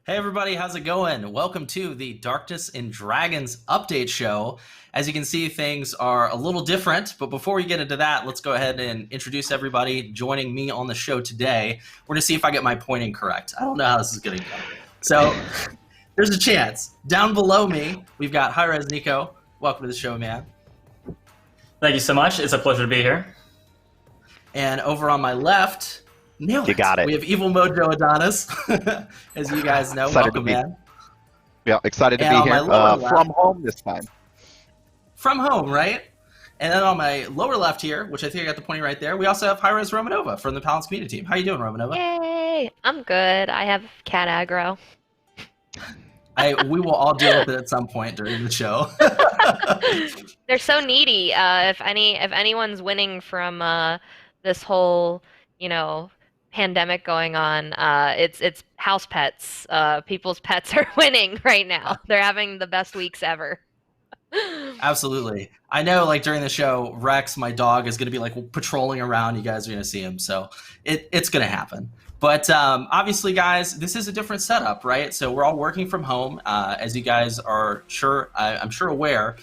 Hey everybody, how's it going? Welcome to the Darkness and Dragons update show. As you can see, things are a little different, but before we get into that, let's go ahead and introduce everybody joining me on the show today. We're gonna see if I get my pointing correct. I don't know how this is gonna go. So, there's a chance. Down below me, we've got Hi-Res Nico. Welcome to the show, man. Thank you so much. It's a pleasure to be here. And over on my left, nailed You got it. We have Evil Mojo Adonis, as you guys know. Excited Welcome, man. Yeah, excited to And be on my here lower left- from home this time. From home, right? And then on my lower left here, which I think I got the pointing right there, we also have Hi-Res Romanova from the Paladins community team. How you doing, Romanova? Yay! I'm good. I have cat aggro. We will all deal with it at some point during the show. They're so needy. If anyone's winning from this whole, pandemic going on, it's house pets. People's pets are winning right now. They're having the best weeks ever. Absolutely. I know, like, during the show, Rex, my dog, is going to be, like, patrolling around. You guys are going to see him. So it's going to happen. But obviously, guys, this is a different setup, right? So we're all working from home. As you guys are I'm sure aware,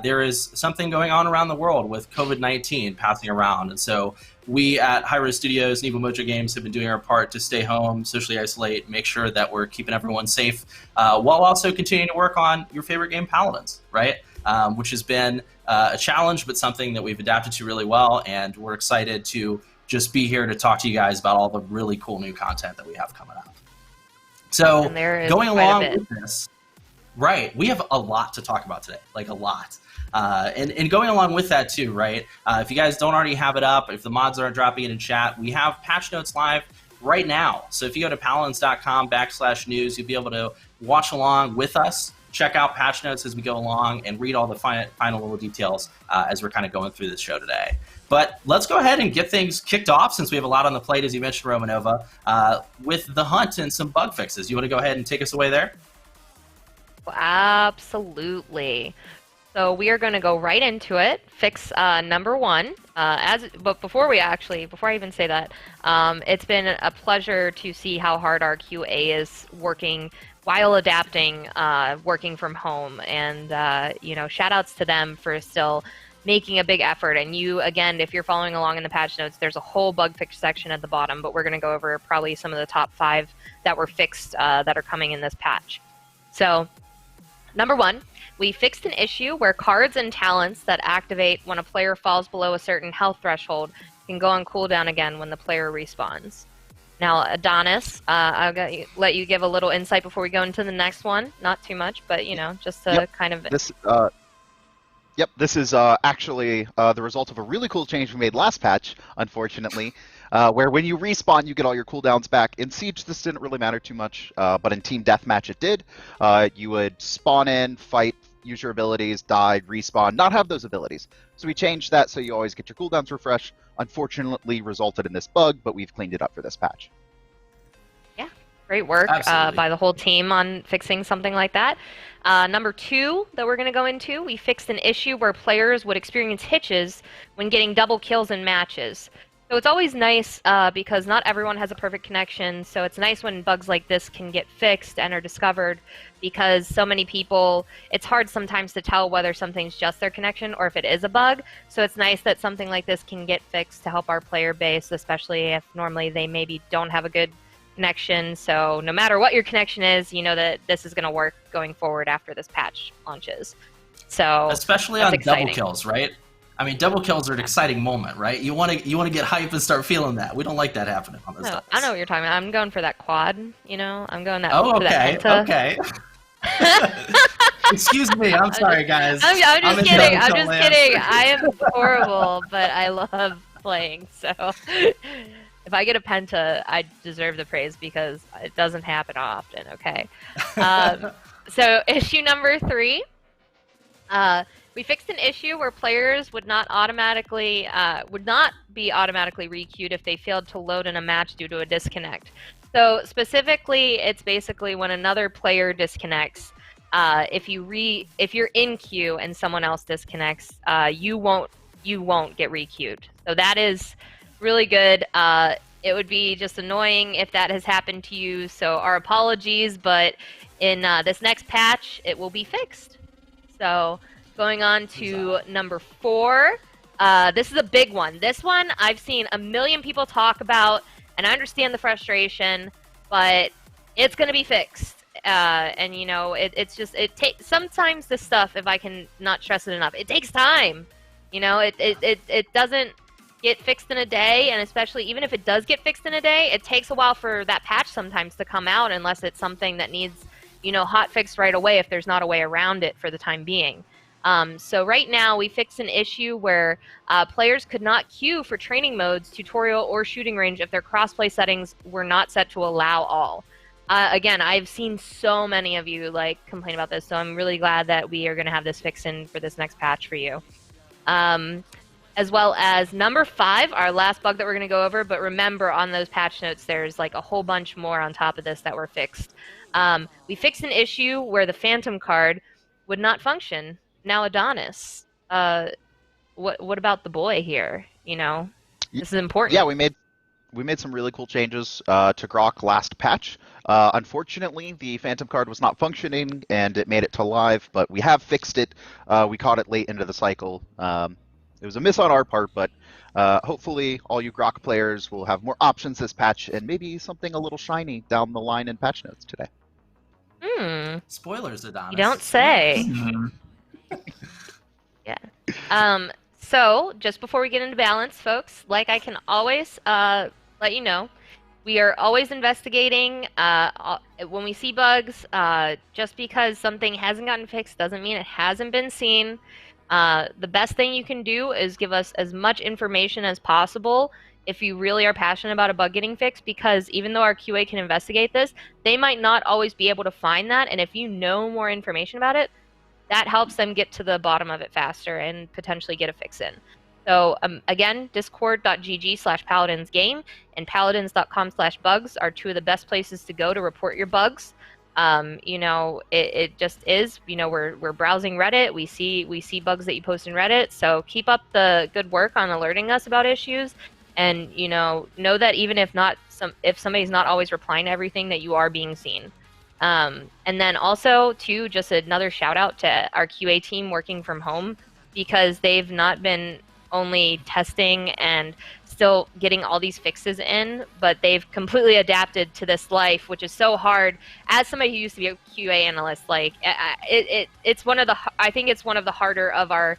there is something going on around the world with COVID-19 passing around. And so we at Hi-Res Studios and Evil Mojo Games have been doing our part to stay home, socially isolate, make sure that we're keeping everyone safe, while also continuing to work on your favorite game, Paladins, right? Which has been a challenge, but something that we've adapted to really well. And we're excited to just be here to talk to you guys about all the really cool new content that we have coming up. So going along with this, right, we have a lot to talk about today, like a lot. And going along with that too, right, if you guys don't already have it up, if the mods aren't dropping it in chat, we have patch notes live right now. So if you go to paladins.com/news, you'll be able to watch along with us, check out patch notes as we go along, and read all the final little details as we're kind of going through this show today. But let's go ahead and get things kicked off, since we have a lot on the plate, as you mentioned, Romanova, with the hunt and some bug fixes. You want to go ahead and take us away there? Absolutely. So we are going to go right into it. Fix number one. But before I even say that, it's been a pleasure to see how hard our QA is working while adapting, working from home, and shout outs to them for still making a big effort. And you, again, if you're following along in the patch notes, there's a whole bug fix section at the bottom, but we're going to go over probably some of the top 5 that were fixed that are coming in this patch. So number one, we fixed an issue where cards and talents that activate when a player falls below a certain health threshold can go on cooldown again when the player respawns. Now, Adonis, I'll let you give a little insight before we go into the next one. Not too much, but, just to kind of... This is actually the result of a really cool change we made last patch, unfortunately, where when you respawn, you get all your cooldowns back. In Siege, this didn't really matter too much, but in Team Deathmatch, it did. You would spawn in, fight, use your abilities, die, respawn, not have those abilities. So we changed that so you always get your cooldowns refreshed. Unfortunately, resulted in this bug, but we've cleaned it up for this patch. Yeah, great work by the whole team on fixing something like that. Number 2 that we're going to go into, we fixed an issue where players would experience hitches when getting double kills in matches. So it's always nice because not everyone has a perfect connection, so it's nice when bugs like this can get fixed and are discovered, because so many people, it's hard sometimes to tell whether something's just their connection or if it is a bug. So it's nice that something like this can get fixed to help our player base, especially if normally they maybe don't have a good connection. So no matter what your connection is, you know that this is going to work going forward after this patch launches. So especially on double kills, right? I mean, double kills are an exciting moment, right? You want to get hype and start feeling that. We don't like that happening on this stuff. I know what you're talking about. I'm going for that quad, I'm going that. Oh, for that penta. Okay. Excuse me. I'm sorry, guys. I'm just kidding. I'm just kidding. I am horrible, but I love playing. So if I get a penta, I deserve the praise because it doesn't happen often. Okay. So issue number 3. We fixed an issue where players would not be automatically requeued if they failed to load in a match due to a disconnect. So specifically, it's basically when another player disconnects. If you're in queue and someone else disconnects, you won't get requeued. So that is really good. it would be just annoying if that has happened to you, so our apologies, but in this next patch, it will be fixed. So, going on to number 4, this is a big one. This one, I've seen a million people talk about, and I understand the frustration, but it's going to be fixed. And, you know, it's just, sometimes this stuff, if I can not stress it enough, it takes time. You know, it doesn't get fixed in a day, and especially even if it does get fixed in a day, it takes a while for that patch sometimes to come out unless it's something that needs, you know, hot fixed right away if there's not a way around it for the time being. So right now we fixed an issue where players could not queue for training modes, tutorial, or shooting range if their crossplay settings were not set to allow all. Again, I've seen so many of you like complain about this, so I'm really glad that we are going to have this fixed in for this next patch for you. As well as number 5, our last bug that we're going to go over, but remember on those patch notes there's like a whole bunch more on top of this that were fixed. We fixed an issue where the Phantom card would not function. Now Adonis, what about the boy here? You know, this is important. Yeah, we made some really cool changes to Croc last patch. Unfortunately, the Phantom card was not functioning, and it made it to live, but we have fixed it. We caught it late into the cycle. It was a miss on our part, but hopefully all you Croc players will have more options this patch, and maybe something a little shiny down the line in patch notes today. Spoilers, Adonis. You don't say. Yeah. So, just before we get into balance, folks, like I can always let you know, we are always investigating. When we see bugs, just because something hasn't gotten fixed doesn't mean it hasn't been seen. The best thing you can do is give us as much information as possible if you really are passionate about a bug getting fixed, because even though our QA can investigate this, they might not always be able to find that, and if you know more information about it, that helps them get to the bottom of it faster and potentially get a fix in. So again, discord.gg/paladinsgame and paladins.com/bugs are 2 of the best places to go to report your bugs. You know, it just is, you know, we're browsing Reddit, we see bugs that you post in Reddit, so keep up the good work on alerting us about issues, and, you know that even if somebody's not always replying to everything, that you are being seen. And then also, too, just another shout out to our QA team working from home, because they've not been only testing and still getting all these fixes in, but they've completely adapted to this life, which is so hard. As somebody who used to be a QA analyst, like it's one of the, I think it's one of the harder of our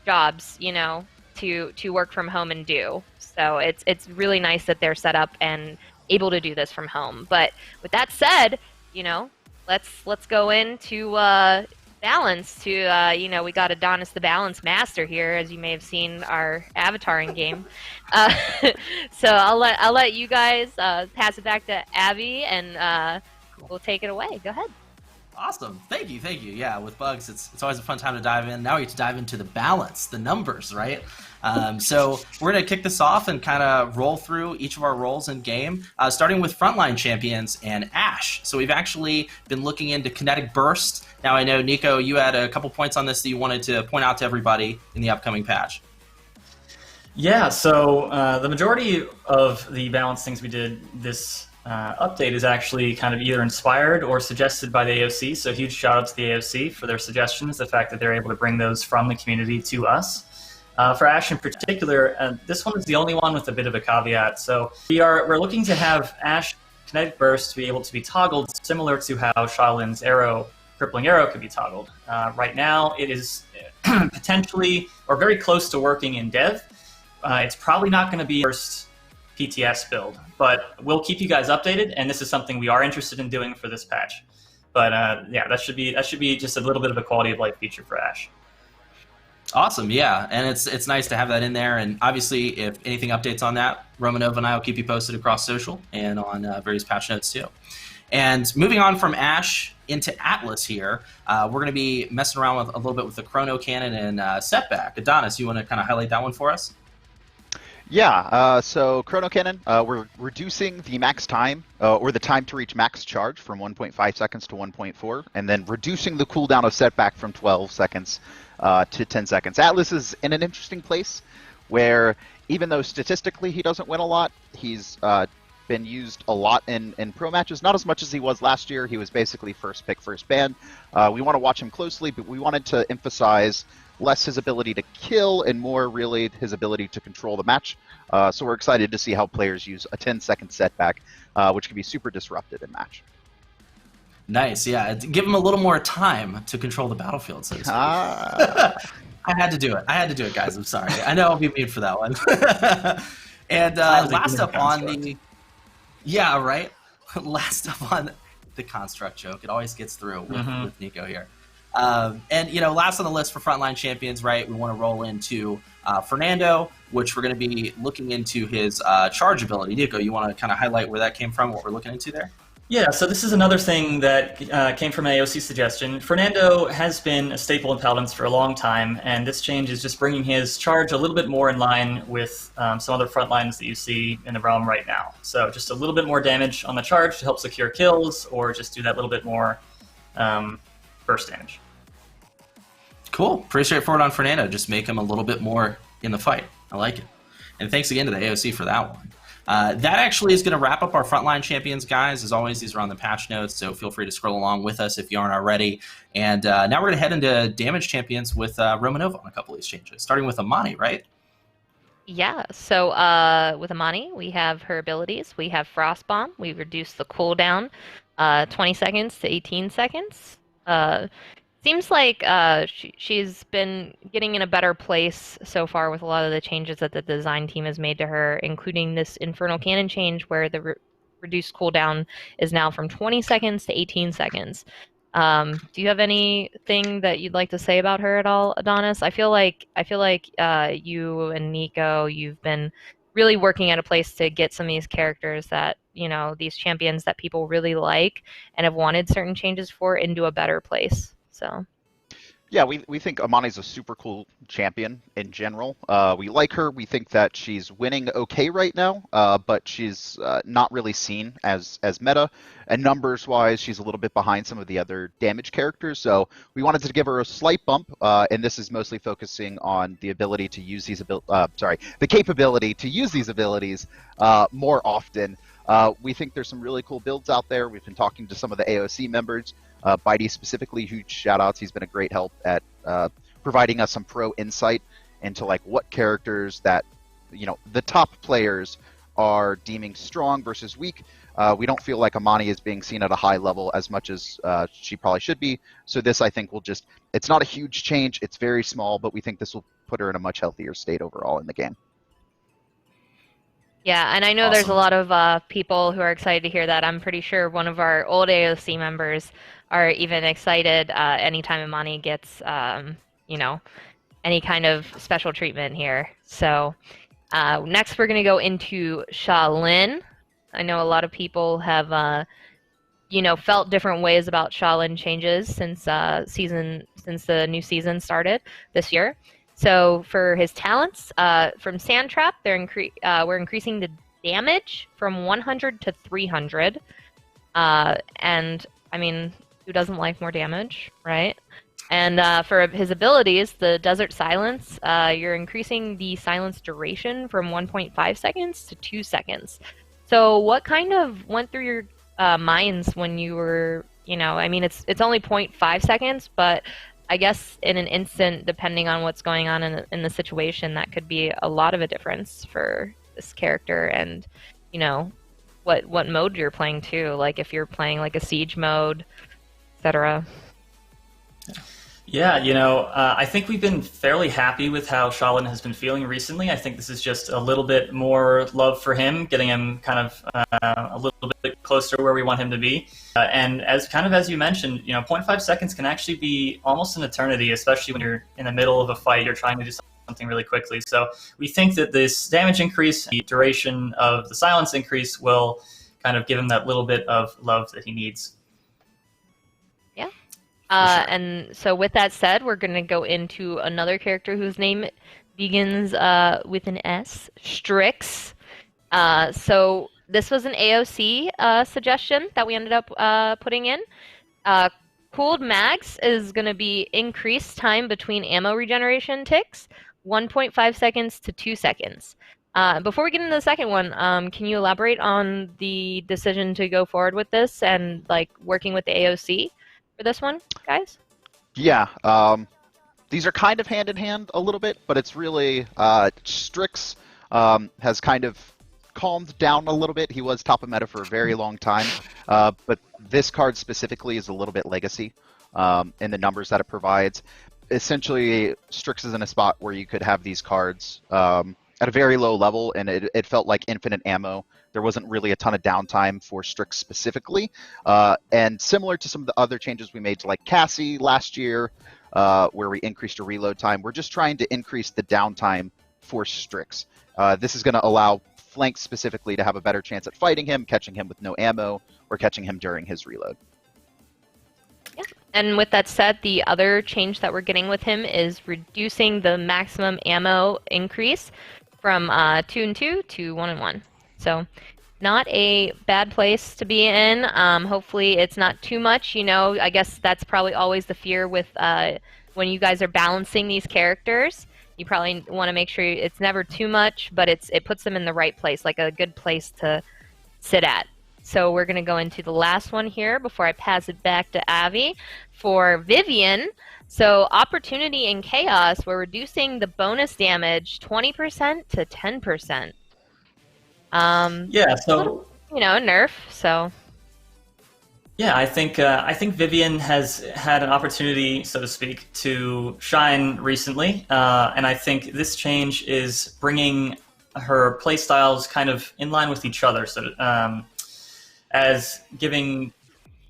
jobs, you know, to work from home and do. So it's really nice that they're set up and able to do this from home. But with that said, you know, let's go into balance to you know, we got Adonis the balance master here, as you may have seen our avatar in game. So I'll let you guys pass it back to Abby, and we'll take it away. Go ahead. Awesome. Thank you. Yeah, with bugs, it's always a fun time to dive in. Now we get to dive into the balance, the numbers, right? So we're going to kick this off and kind of roll through each of our roles in game, starting with frontline champions and Ashe. So we've actually been looking into kinetic burst. Now I know, Nico, you had a couple points on this that you wanted to point out to everybody in the upcoming patch. Yeah, so the majority of the balance things we did this update is actually kind of either inspired or suggested by the AOC, so huge shout out to the AOC for their suggestions, the fact that they're able to bring those from the community to us. For Ashe in particular, this one is the only one with a bit of a caveat. So we're looking to have Ashe Kinetic Burst to be able to be toggled similar to how Shaolin's Crippling Arrow could be toggled. Right now it is potentially or very close to working in dev. It's probably not going to be first PTS build, but we'll keep you guys updated, and this is something we are interested in doing for this patch. But yeah, that should be just a little bit of a quality of life feature for Ashe. Awesome, yeah, and it's nice to have that in there, and obviously if anything updates on that, Romanova and I will keep you posted across social and on various patch notes too. And moving on from Ashe into Atlas here, we're going to be messing around with a little bit with the Chrono Canon and Setback. Adonis, you want to kind of highlight that one for us? Yeah, so Chrono Canon, we're reducing the max time, or the time to reach max charge from 1.5 seconds to 1.4, and then reducing the cooldown of Setback from 12 seconds to 10 seconds. Atlas is in an interesting place where even though statistically he doesn't win a lot, he's been used a lot in pro matches. Not as much as he was last year. He was basically first pick, first ban. We want to watch him closely, but we wanted to emphasize less his ability to kill and more really his ability to control the match. So we're excited to see how players use a 10-second setback, which can be super disruptive in match. Nice, yeah. Give him a little more time to control the battlefield, so to speak. I had to do it, guys. I'm sorry. I know I'll be mean for that one. And last up on the... Yeah, right? Last up on the construct joke. It always gets through with Nico here. And, you know, last on the list for frontline champions, right, we want to roll into Fernando, which we're going to be looking into his charge ability. Nico, you want to kind of highlight where that came from, what we're looking into there? Yeah, so this is another thing that came from an AOC suggestion. Fernando has been a staple in Paladins for a long time, and this change is just bringing his charge a little bit more in line with some other front lines that you see in the realm right now. So just a little bit more damage on the charge to help secure kills, or just do that little bit more burst damage. Cool. Pretty straightforward on Fernando. Just make him a little bit more in the fight. I like it. And thanks again to the AOC for that one. That actually is going to wrap up our frontline champions, guys. As always, these are on the patch notes, so feel free to scroll along with us if you aren't already. And now we're going to head into damage champions with Romanova on a couple of these changes, starting with Amani, right? Yeah, so with Amani, we have her abilities. We have Frost Bomb. We reduce the cooldown 20 seconds to 18 seconds. Seems like she's been getting in a better place so far with a lot of the changes that the design team has made to her, including this Infernal Cannon change where the reduced cooldown is now from 20 seconds to 18 seconds. Do you have anything that you'd like to say about her at all, Adonis? I feel like you and Nico, you've been really working at a place to get some of these characters that, you know, these champions that people really like and have wanted certain changes for into a better place. So, yeah, we think Amani's a super cool champion in general. We like her. We think that she's winning okay right now, but she's not really seen as meta. And numbers-wise, she's a little bit behind some of the other damage characters. So we wanted to give her a slight bump, and this is mostly focusing on the ability to use these the capability to use these abilities more often. We think there's some really cool builds out there. We've been talking to some of the AOC members. Bitey specifically, huge shout outs. He's been a great help at providing us some pro insight into like what characters that, you know, the top players are deeming strong versus weak. We don't feel like Amani is being seen at a high level as much as she probably should be. So this, I think, will just, it's not a huge change. It's very small, but we think this will put her in a much healthier state overall in the game. Yeah, and I know there's a lot of people who are excited to hear that. I'm pretty sure one of our old AOC members are even excited anytime Amani gets, you know, any kind of special treatment here. So next we're going to go into Shaolin. I know a lot of people have, you know, felt different ways about Shaolin changes since the new season started this year. So for his talents, from Sand Trap, we're increasing the damage from 100 to 300. And I mean, who doesn't like more damage, right? And for his abilities, the Desert Silence, you're increasing the silence duration from 1.5 seconds to 2 seconds. So what kind of went through your minds when you were, you know, I mean, it's only 0.5 seconds, but I guess in an instant, depending on what's going on in the situation, that could be a lot of a difference for this character and, you know, what mode you're playing too. Like if you're playing like a siege mode, etc. Yeah, you know, I think we've been fairly happy with how Shaolin has been feeling recently. I think this is just a little bit more love for him, getting him kind of a little bit closer to where we want him to be. And as you mentioned, you know, 0.5 seconds can actually be almost an eternity, especially when you're in the middle of a fight, you're trying to do something really quickly. So we think that this damage increase, the duration of the silence increase will kind of give him that little bit of love that he needs. Sure. And so with that said, we're going to go into another character whose name begins with an S, Strix. So this was an AOC suggestion that we ended up putting in. Cooled mags is going to be increased time between ammo regeneration ticks, 1.5 seconds to 2 seconds. Before we get into the second one, can you elaborate on the decision to go forward with this and like working with the AOC for this one, guys? Yeah, these are kind of hand in hand a little bit, but it's really Strix has kind of calmed down a little bit. He was top of meta for a very long time, but this card specifically is a little bit legacy in the numbers that it provides. Essentially, Strix is in a spot where you could have these cards at a very low level, and it felt like infinite ammo. There wasn't really a ton of downtime for Strix specifically, and similar to some of the other changes we made to like Cassie last year, where we increased the reload time, we're just trying to increase the downtime for Strix. This is going to allow flanks specifically to have a better chance at fighting him, catching him with no ammo, or catching him during his reload. Yeah. And with that said, the other change that we're getting with him is reducing the maximum ammo increase from 2 and 2 to 1 and 1. So not a bad place to be in. Hopefully it's not too much. You know, I guess that's probably always the fear with when you guys are balancing these characters. You probably want to make sure it's never too much, but it puts them in the right place, like a good place to sit at. So we're going to go into the last one here before I pass it back to Avi for Vivian. So Opportunity and Chaos, we're reducing the bonus damage 20% to 10%. Yeah, so little, nerf. So yeah, I think Vivian has had an opportunity, so to speak, to shine recently, and I think this change is bringing her playstyles kind of in line with each other. So as giving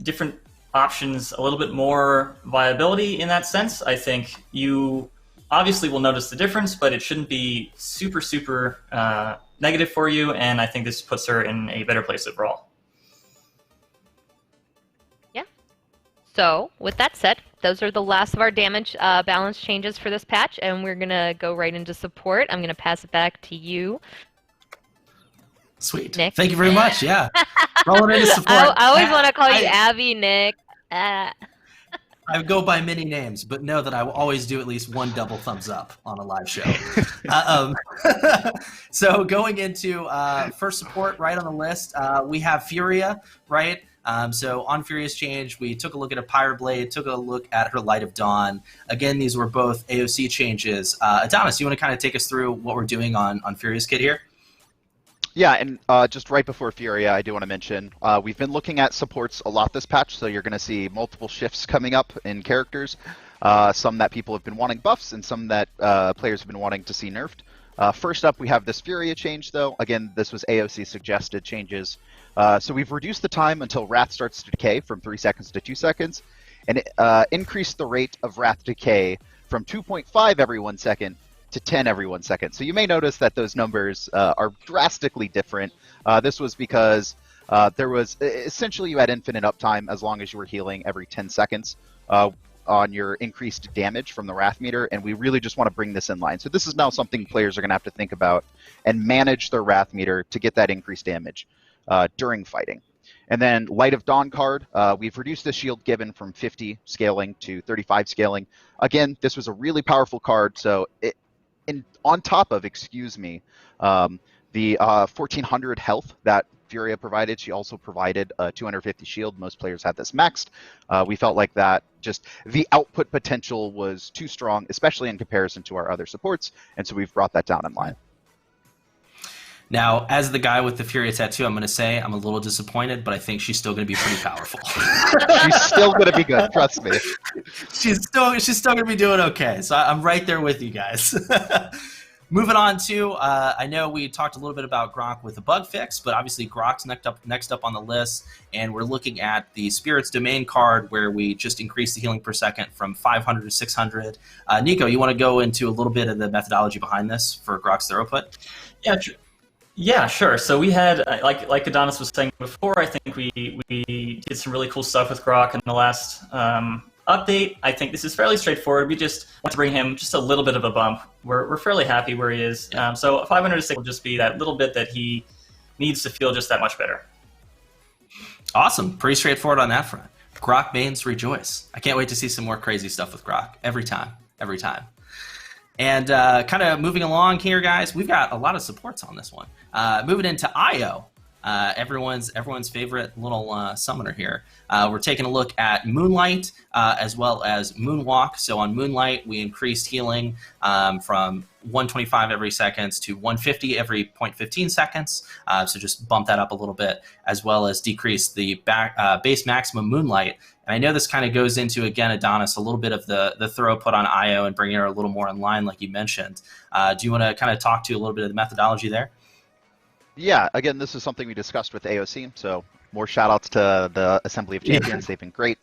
different options a little bit more viability in that sense. I think you obviously will notice the difference, but it shouldn't be super, super negative for you, and I think this puts her in a better place overall. Yeah. So, with that said, those are the last of our damage balance changes for this patch, and we're going to go right into support. I'm going to pass it back to you. Sweet. Nick. Thank you very much. Yeah. Rolling into support. I always want to call you Abby, Nick. I go by many names, but know that I will always do at least one double thumbs up on a live show. So going into first support right on the list, we have Furia, right? So on Furia's change, we took a look at a Pyro Blade, took a look at her Light of Dawn. Again, these were both AOC changes. Adonis, you want to kind of take us through what we're doing on Furia's kit here? Yeah, and just right before Furia, I do want to mention, we've been looking at supports a lot this patch, so you're going to see multiple shifts coming up in characters, some that people have been wanting buffs, and some that players have been wanting to see nerfed. First up, we have this Furia change, though. Again, this was AOC suggested changes. So we've reduced the time until Wrath starts to decay from 3 seconds to 2 seconds, and increased the rate of Wrath decay from 2.5 every 1 second to 10 every 1 second. So you may notice that those numbers are drastically different. This was because there was essentially you had infinite uptime as long as you were healing every 10 seconds on your increased damage from the Wrath meter, and we really just want to bring this in line. So this is now something players are going to have to think about and manage their Wrath meter to get that increased damage during fighting. And then Light of Dawn card, we've reduced the shield given from 50 scaling to 35 scaling. Again, this was a really powerful card, so on top of, the 1400 health that Furia provided, she also provided a 250 shield. Most players had this maxed. We felt like that just the output potential was too strong, especially in comparison to our other supports, and so we've brought that down in line. Now, as the guy with the Furia tattoo, I'm going to say I'm a little disappointed, but I think she's still going to be pretty powerful. She's still going to be good, trust me. She's still going to be doing okay, so I'm right there with you guys. Moving on to, I know we talked a little bit about Croc with the bug fix, but obviously Croc's next up on the list, and we're looking at the Spirit's Domain card where we just increased the healing per second from 500 to 600. Nico, you want to go into a little bit of the methodology behind this for Croc's throughput? Yeah, sure. So we had, like Adonis was saying before, I think we did some really cool stuff with Croc in the last update. I think this is fairly straightforward. We just want to bring him just a little bit of a bump. We're fairly happy where he is. So 500 to 6 will just be that little bit that he needs to feel just that much better. Awesome. Pretty straightforward on that front. Croc mains rejoice. I can't wait to see some more crazy stuff with Croc. Every time. And kind of moving along here, guys, we've got a lot of supports on this one. Moving into IO, everyone's favorite little summoner here. We're taking a look at Moonlight as well as Moonwalk. So on Moonlight, we increased healing from 125 every seconds to 150 every 0.15 seconds. So just bump that up a little bit, as well as decrease the base maximum Moonlight. And I know this kind of goes into, again, Adonis, a little bit of the throw put on IO and bringing her a little more in line, like you mentioned. Do you want to kind of talk to a little bit of the methodology there? Yeah, again, this is something we discussed with AOC, so more shout-outs to the Assembly of Champions. They've been great.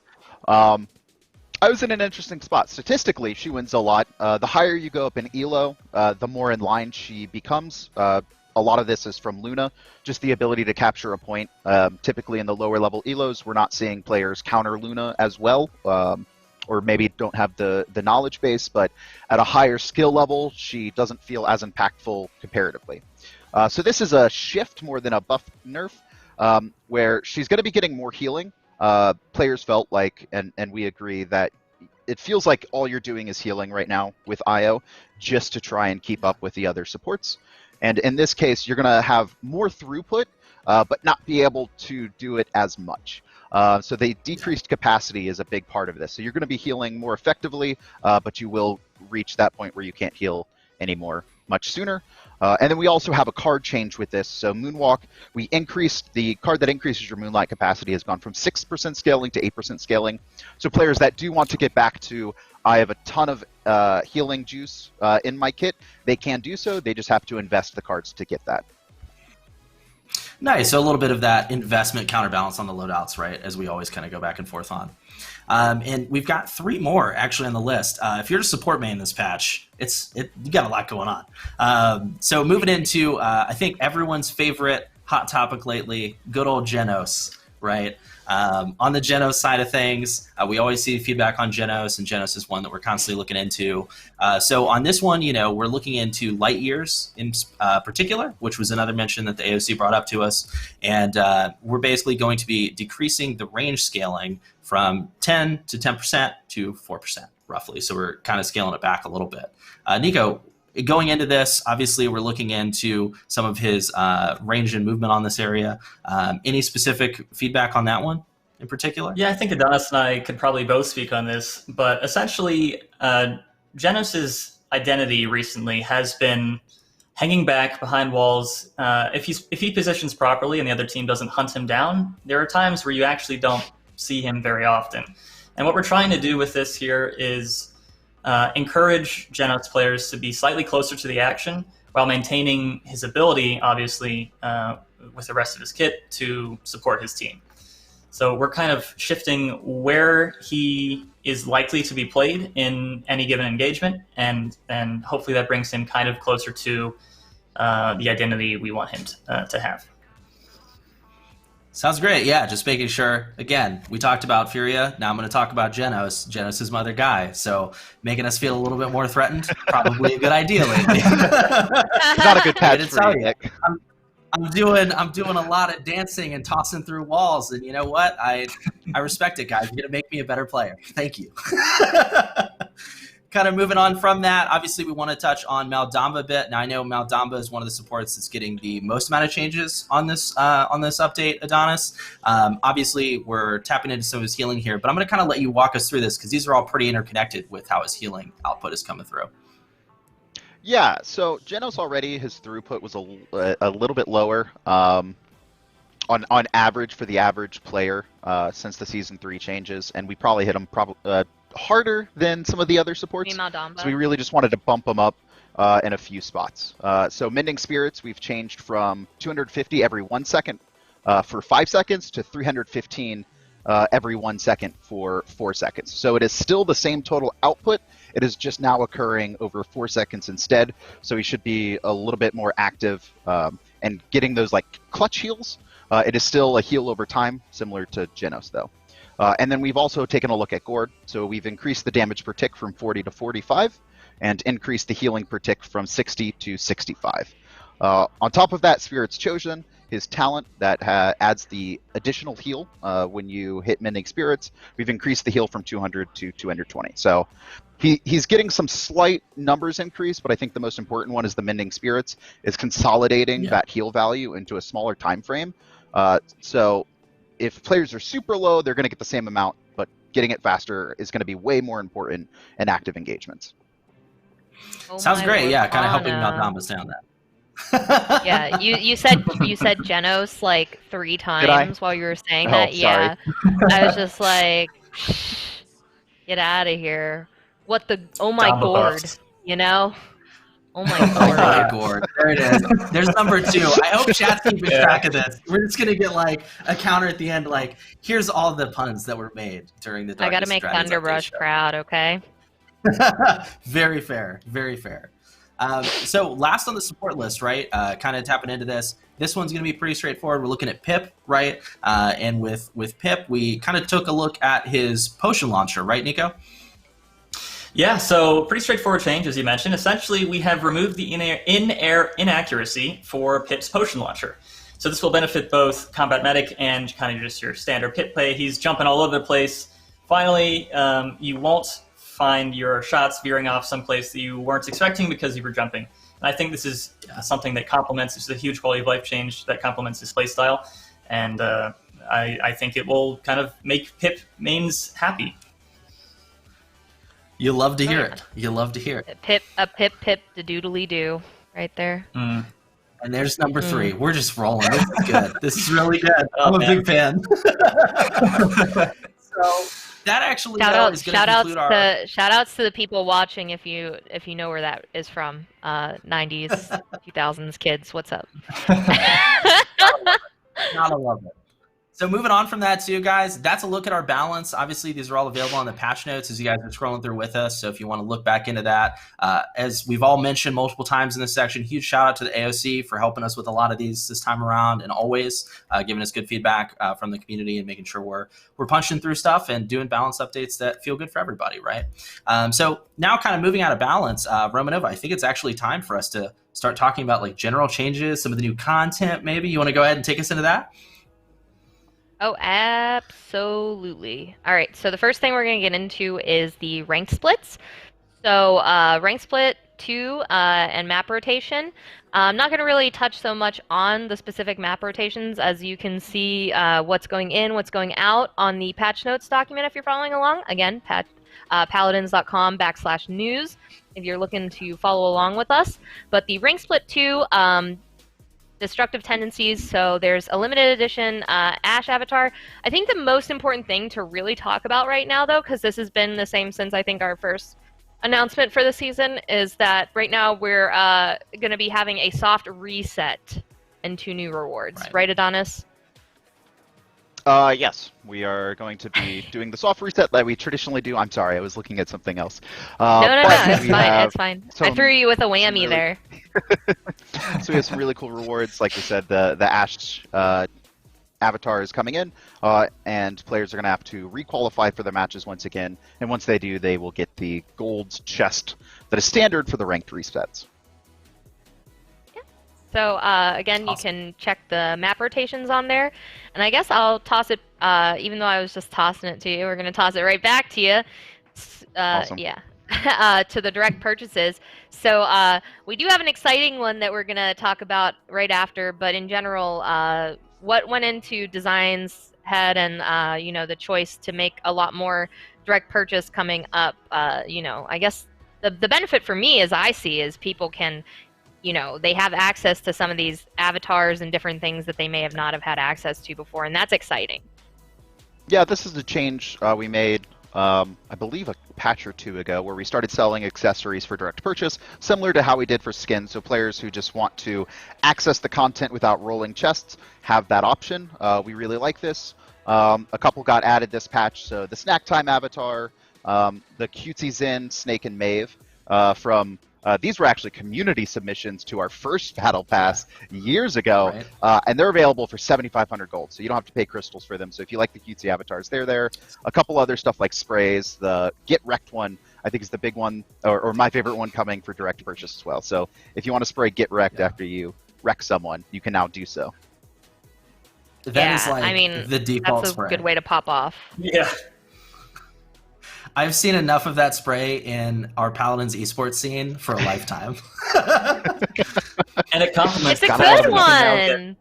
I was in an interesting spot. Statistically, she wins a lot. The higher you go up in ELO, the more in line she becomes. A lot of this is from Luna, just the ability to capture a point. Typically in the lower level ELOs, we're not seeing players counter Luna as well, or maybe don't have the knowledge base, but at a higher skill level, she doesn't feel as impactful comparatively. So this is a shift more than a buff nerf, where she's going to be getting more healing. Players felt like, and we agree, that it feels like all you're doing is healing right now with IO, just to try and keep up with the other supports. And in this case, you're going to have more throughput, but not be able to do it as much. So the decreased capacity is a big part of this. So you're going to be healing more effectively, but you will reach that point where you can't heal anymore much sooner. And then we also have a card change with this. So Moonwalk, we increased the card that increases your Moonlight capacity has gone from 6% scaling to 8% scaling. So players that do want to get back to, I have a ton of healing juice in my kit, they can do so. They just have to invest the cards to get that. Nice. So a little bit of that investment counterbalance on the loadouts, right? As we always kind of go back and forth on. And we've got 3 more actually on the list. If you're a support main this patch, you got a lot going on. So moving into, I think everyone's favorite hot topic lately, good old Genos, right? On the Genos side of things, we always see feedback on Genos, and Genos is one that we're constantly looking into. So on this one, we're looking into light years in particular, which was another mention that the AOC brought up to us. And we're basically going to be decreasing the range scaling from 10 to 10% to 4%, roughly. So we're kind of scaling it back a little bit. Nico, going into this, obviously we're looking into some of his range and movement on this area. Any specific feedback on that one in particular? Yeah, I think Adonis and I could probably both speak on this, but essentially Genos's identity recently has been hanging back behind walls. If he positions properly and the other team doesn't hunt him down, there are times where you actually don't see him very often. And what we're trying to do with this here is encourage Genos players to be slightly closer to the action while maintaining his ability, obviously, with the rest of his kit to support his team. So we're kind of shifting where he is likely to be played in any given engagement, and hopefully that brings him kind of closer to the identity we want him to have. Sounds great. Yeah, just making sure. Again, we talked about Furia. Now I'm going to talk about Genos. Genos is my other guy, so making us feel a little bit more threatened, probably a good idea lately. Not a good patch for you, Nick. I'm doing a lot of dancing and tossing through walls, and you know what? I respect it, guys. You're going to make me a better player. Thank you. Kind of moving on from that, obviously we want to touch on Maldamba a bit. Now I know Maldamba is one of the supports that's getting the most amount of changes on this update, Adonis. Obviously we're tapping into some of his healing here, but I'm going to kind of let you walk us through this because these are all pretty interconnected with how his healing output is coming through. Yeah, so Genos already, his throughput was a little bit lower on average for the average player since the Season 3 changes, and we probably hit him harder than some of the other supports. So we really just wanted to bump them up in a few spots. So Mending Spirits, we've changed from 250 every 1 second for 5 seconds to 315 every 1 second for 4 seconds. So it is still the same total output. It is just now occurring over 4 seconds instead. So he should be a little bit more active and getting those like clutch heals. It is still a heal over time, similar to Genos though. And then we've also taken a look at Gord. So we've increased the damage per tick from 40 to 45 and increased the healing per tick from 60 to 65. On top of that, Spirit's Chosen, his talent that adds the additional heal when you hit Mending Spirits. We've increased the heal from 200 to 220. So he's getting some slight numbers increase, but I think the most important one is the Mending Spirits is consolidating that heal value into a smaller time frame. So if players are super low, they're going to get the same amount, but getting it faster is going to be way more important in active engagements. Oh Sounds great. Lord, Yeah, kind of helping Anna. Maldamas down that. Yeah, you said Genos like 3 times while you were saying that. Sorry. Yeah, I was just like, get out of here. What the? Oh my Jamba gourd, buffs. you know? Oh my Oh gourd. my gourd. There it is. There's number 2. I hope chat's keeping track of this. We're just gonna get like a counter at the end, like, here's all the puns that were made during the I gotta Darkest make Dragons update Thunderbrush show. proud, okay? Very fair. Very fair. So last on the support list, right? Kind of tapping into this. This one's going to be pretty straightforward. We're looking at Pip, right? And with Pip, we kind of took a look at his potion launcher, right, Nico? Yeah, so pretty straightforward change, as you mentioned. Essentially, we have removed the in-air inaccuracy for Pip's potion launcher. So this will benefit both Combat Medic and kind of just your standard Pip play. He's jumping all over the place. Finally, you won't find your shots veering off someplace that you weren't expecting because you were jumping. And I think this is something that complements, this is a huge quality of life change that complements his playstyle. And I think it will kind of make Pip mains happy. You love to hear it. You love to hear it. Pip the doodly do right there. Mm. And there's number 3. We're just rolling. This is good. This is really good. I'm a man. big fan. So that actually is going to conclude our... Shout outs to the people watching if you know where that is from. 90s, 2000s kids, what's up? Gotta love it. So moving on from that too, guys, that's a look at our balance. Obviously, these are all available on the patch notes as you guys are scrolling through with us. So if you want to look back into that, as we've all mentioned multiple times in this section, huge shout out to the AOC for helping us with a lot of these this time around, and always giving us good feedback from the community and making sure we're punching through stuff and doing balance updates that feel good for everybody, right? So now kind of moving out of balance, Romanova, I think it's actually time for us to start talking about like general changes, some of the new content maybe. You want to go ahead and take us into that? Oh, absolutely. All right, so the first thing we're going to get into is the rank splits. So rank split 2 and map rotation. I'm not going to really touch so much on the specific map rotations, as you can see what's going in, what's going out on the patch notes document if you're following along. Again, paladins.com/news if you're looking to follow along with us. But the rank split 2, destructive tendencies. So there's a limited edition Ash avatar. I think the most important thing to really talk about right now, though, because this has been the same since I think our first announcement for the season, is that right now we're going to be having a soft reset and 2 new rewards. Right, Adonis? Yes, we are going to be doing the soft reset that we traditionally do. I'm sorry, I was looking at something else. No, it's fine. I threw you with a whammy there. So we have some really cool rewards. Like we said, the Ash avatar is coming in, and players are going to have to requalify for their matches once again. And once they do, they will get the gold chest that is standard for the ranked resets. So again, you can check the map rotations on there, and I guess I'll toss it. Even though I was just tossing it to you, we're going to toss it right back to you. Awesome. Yeah, to the direct purchases. So we do have an exciting one that we're going to talk about right after. But in general, what went into Design's head, and the choice to make a lot more direct purchase coming up. I guess the benefit for me, as I see, is people can. They have access to some of these avatars and different things that they may have not have had access to before, and that's exciting. Yeah, this is a change we made, I believe, a patch or 2 ago, where we started selling accessories for direct purchase, similar to how we did for skins. So players who just want to access the content without rolling chests have that option. We really like this. A couple got added this patch, so the Snack Time avatar, the Cutesy Zen, Snake, and Maeve from... these were actually community submissions to our first Battle Pass years ago, and they're available for 7,500 gold, so you don't have to pay crystals for them. So if you like the cutesy avatars, they're there. A couple other stuff like sprays. The Get Wrecked one, I think, is the big one, or my favorite one coming for direct purchase as well. So if you want to spray Get Wrecked after you wreck someone, you can now do so. That is like the default that's a spray. good way to pop off. Yeah. I've seen enough of that spray in our Paladins esports scene for a lifetime. And it complements. It's a good one.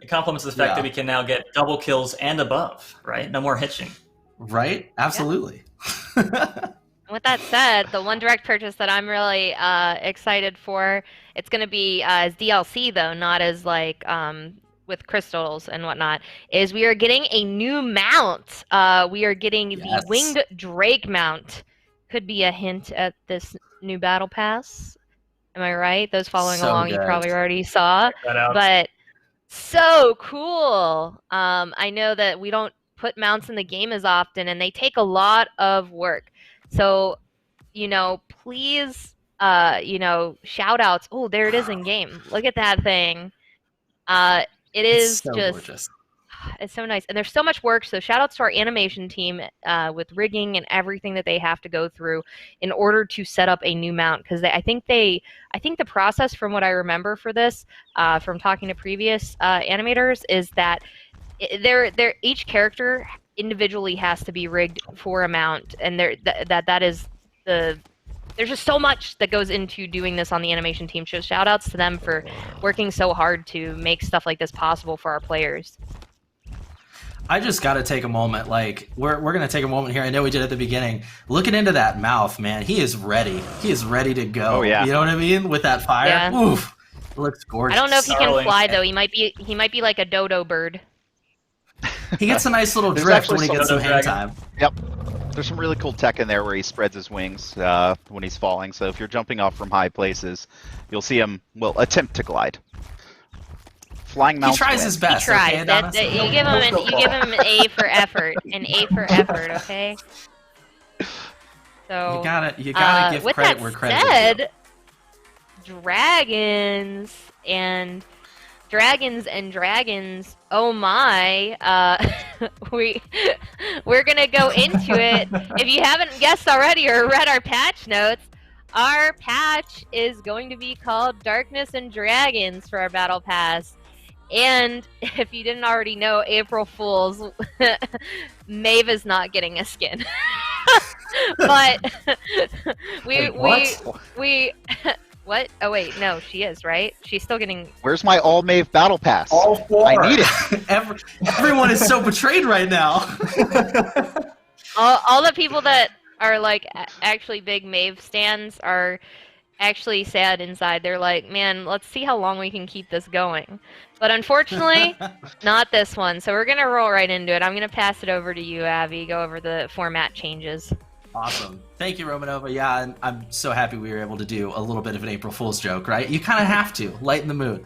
It complements the fact that we can now get double kills and above, right? No more hitching. Right? Absolutely. With that said, the one direct purchase that I'm really excited for, it's going to be as DLC though, not as like with crystals and whatnot, is we are getting a new mount. We are getting the Winged Drake mount. Could be a hint at this new battle pass. Am I right? Those following along, you probably already saw. But so cool. I know that we don't put mounts in the game as often, and they take a lot of work. So, please, shout outs. Oh, there it is in game. Look at that thing. It is so just gorgeous. It's so nice, and there's so much work. So shout outs to our animation team with rigging and everything that they have to go through in order to set up a new mount. Because I think the process, from what I remember for this, from talking to previous animators, is that each character individually has to be rigged for a mount, and there's just so much that goes into doing this on the animation team. So shout outs to them for working so hard to make stuff like this possible for our players. I just got to take a moment. Like, we're going to take a moment here. I know we did at the beginning. Looking into that mouth, man, he is ready. He is ready to go. Oh, yeah. You know what I mean? With that fire. Yeah. Oof. It looks gorgeous. I don't know if he can fly though. He might be like a dodo bird. He gets a nice little There's drift actually when he gets some hang time. Yep. There's some really cool tech in there where he spreads his wings when he's falling. So if you're jumping off from high places, you'll see him, attempt to glide. Flying mounts. He tries his best. He tries. Okay, you give him an A for effort. An A for effort. Okay. So you gotta give credit where credit is due. Dragons. Oh my! We're gonna go into it. If you haven't guessed already or read our patch notes, our patch is going to be called Darkness and Dragons for our Battle Pass. And if you didn't already know, April Fools, Maeve is not getting a skin. But what? Oh wait, no, she is, right? She's still getting. Where's my all Maeve battle pass? All four. I need it. Everyone is so betrayed right now. all the people that are like actually big Maeve stands are actually sad inside. They're like, man, let's see how long we can keep this going. But unfortunately, not this one. So we're gonna roll right into it. I'm gonna pass it over to you, Abby. Go over the format changes. Awesome. Thank you, Romanova. Yeah, I'm so happy we were able to do a little bit of an April Fool's joke, right? You kind of have to lighten the mood.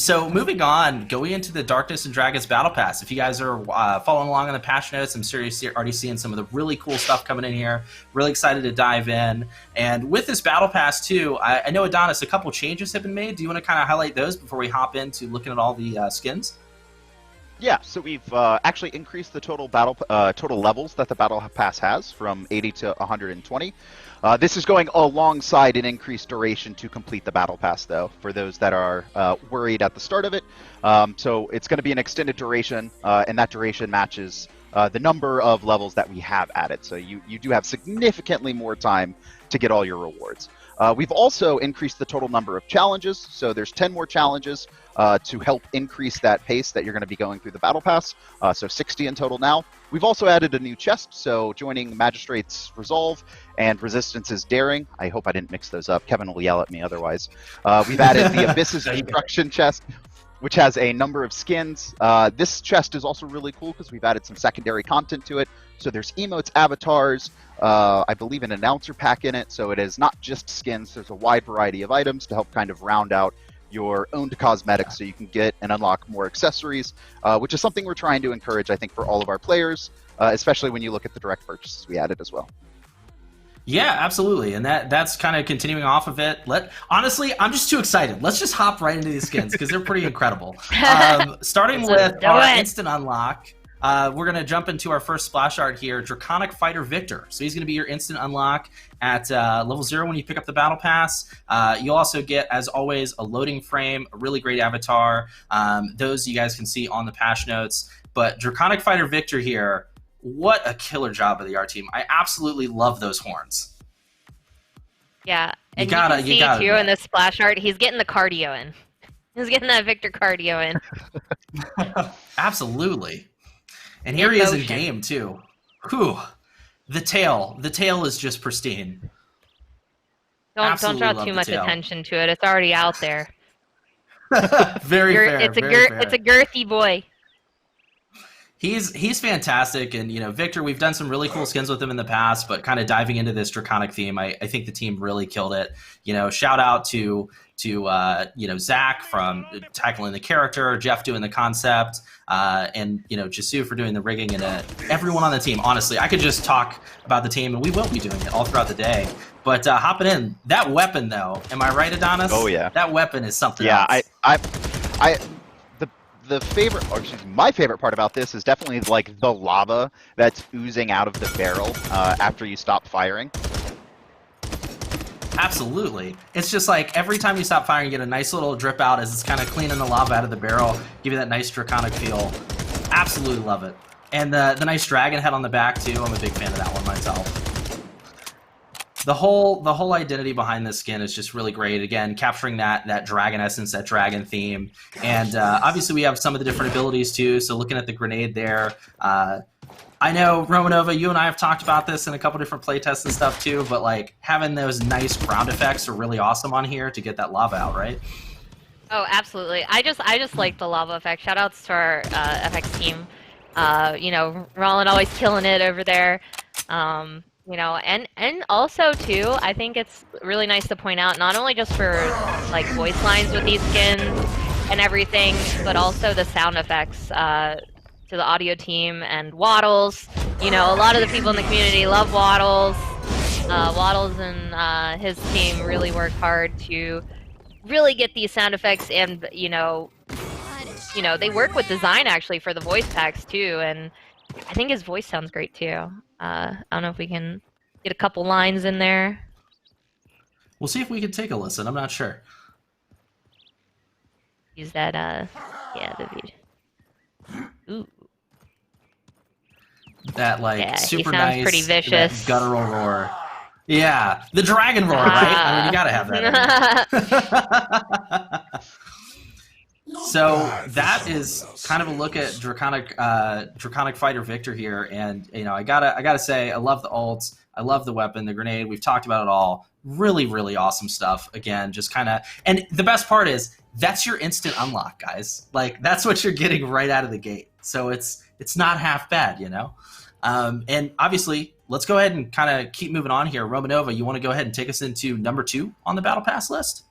So moving on, going into the Darkness and Dragons Battle Pass. If you guys are following along on the patch notes, I'm sure you're already seeing some of the really cool stuff coming in here. Really excited to dive in. And with this Battle Pass too, I know, Adonis, a couple changes have been made. Do you want to kind of highlight those before we hop into looking at all the skins? Yeah, so we've actually increased the total levels that the Battle Pass has from 80 to 120. This is going alongside an increased duration to complete the Battle Pass, though, for those that are worried at the start of it. So it's going to be an extended duration, and that duration matches the number of levels that we have added. So you do have significantly more time to get all your rewards. We've also increased the total number of challenges, so there's 10 more challenges to help increase that pace that you're going to be going through the Battle Pass, so 60 in total now. We've also added a new chest, so joining Magistrate's Resolve and Resistance's Daring. I hope I didn't mix those up. Kevin will yell at me otherwise. We've added the Abyss's Destruction chest, which has a number of skins. This chest is also really cool because we've added some secondary content to it. So there's emotes, avatars, I believe an announcer pack in it. So it is not just skins. There's a wide variety of items to help kind of round out your owned cosmetics so you can get and unlock more accessories, which is something we're trying to encourage, I think, for all of our players, especially when you look at the direct purchases we added as well. Yeah, absolutely, and that's kind of continuing off of it. Honestly, I'm just too excited. Let's just hop right into these skins because they're pretty incredible. Starting with our instant unlock. we're going to jump into our first splash art here, Draconic Fighter Victor. So he's going to be your instant unlock at level 0 when you pick up the Battle Pass. You'll also get, as always, a loading frame, a really great avatar. Those you guys can see on the patch notes. But Draconic Fighter Victor here, what a killer job of the art team. I absolutely love those horns. Yeah, and you can see too in the splash art, he's getting the cardio in. He's getting that Victor cardio in. Absolutely. And here he is in game too. Whew. The tail is just pristine. Don't draw too much attention to it. It's already out there. Very fair. It's a girthy boy. He's fantastic, and Victor, we've done some really cool skins with him in the past, but kind of diving into this draconic theme, I think the team really killed it. Shout out to Zach from tackling the character, Jeff doing the concept, and Jisu for doing the rigging, and everyone on the team. Honestly, I could just talk about the team, and we will be doing it all throughout the day. But hopping in, that weapon though, am I right, Adonis? Oh yeah, that weapon is something else. Yeah, my favorite part about this is definitely like the lava that's oozing out of the barrel after you stop firing. Absolutely. It's just like every time you stop firing, you get a nice little drip out as it's kind of cleaning the lava out of the barrel, give you that nice draconic feel. Absolutely love it. And the nice dragon head on the back too. I'm a big fan of that one myself. The whole identity behind this skin is just really great. Again, capturing that dragon essence, that dragon theme. And obviously we have some of the different abilities too. So looking at the grenade there, I know, Romanova, you and I have talked about this in a couple different playtests and stuff too, but like having those nice ground effects are really awesome on here to get that lava out, right? Oh, absolutely. I just like the lava effect. Shout outs to our FX team. Roland always killing it over there. And also too, I think it's really nice to point out, not only just for like voice lines with these skins and everything, but also the sound effects to the audio team and Waddles. A lot of the people in the community love Waddles. Waddles and his team really worked hard to really get these sound effects, and they work with design actually for the voice packs too, and I think his voice sounds great too. I don't know if we can get a couple lines in there. We'll see if we can take a listen. I'm not sure. Use that, the video. Ooh. That, super he sounds nice, pretty vicious. Guttural roar. Yeah, the dragon roar, right? I mean, you gotta have that. So that is kind of a look at Draconic Fighter Victor here, and I gotta say, I love the ults, I love the weapon, the grenade. We've talked about it all. Really, really awesome stuff. Again, just kind of, and the best part is that's your instant unlock, guys. Like that's what you're getting right out of the gate. So it's not half bad, And obviously, let's go ahead and kind of keep moving on here. Romanova, you want to go ahead and take us into number 2 on the Battle Pass list?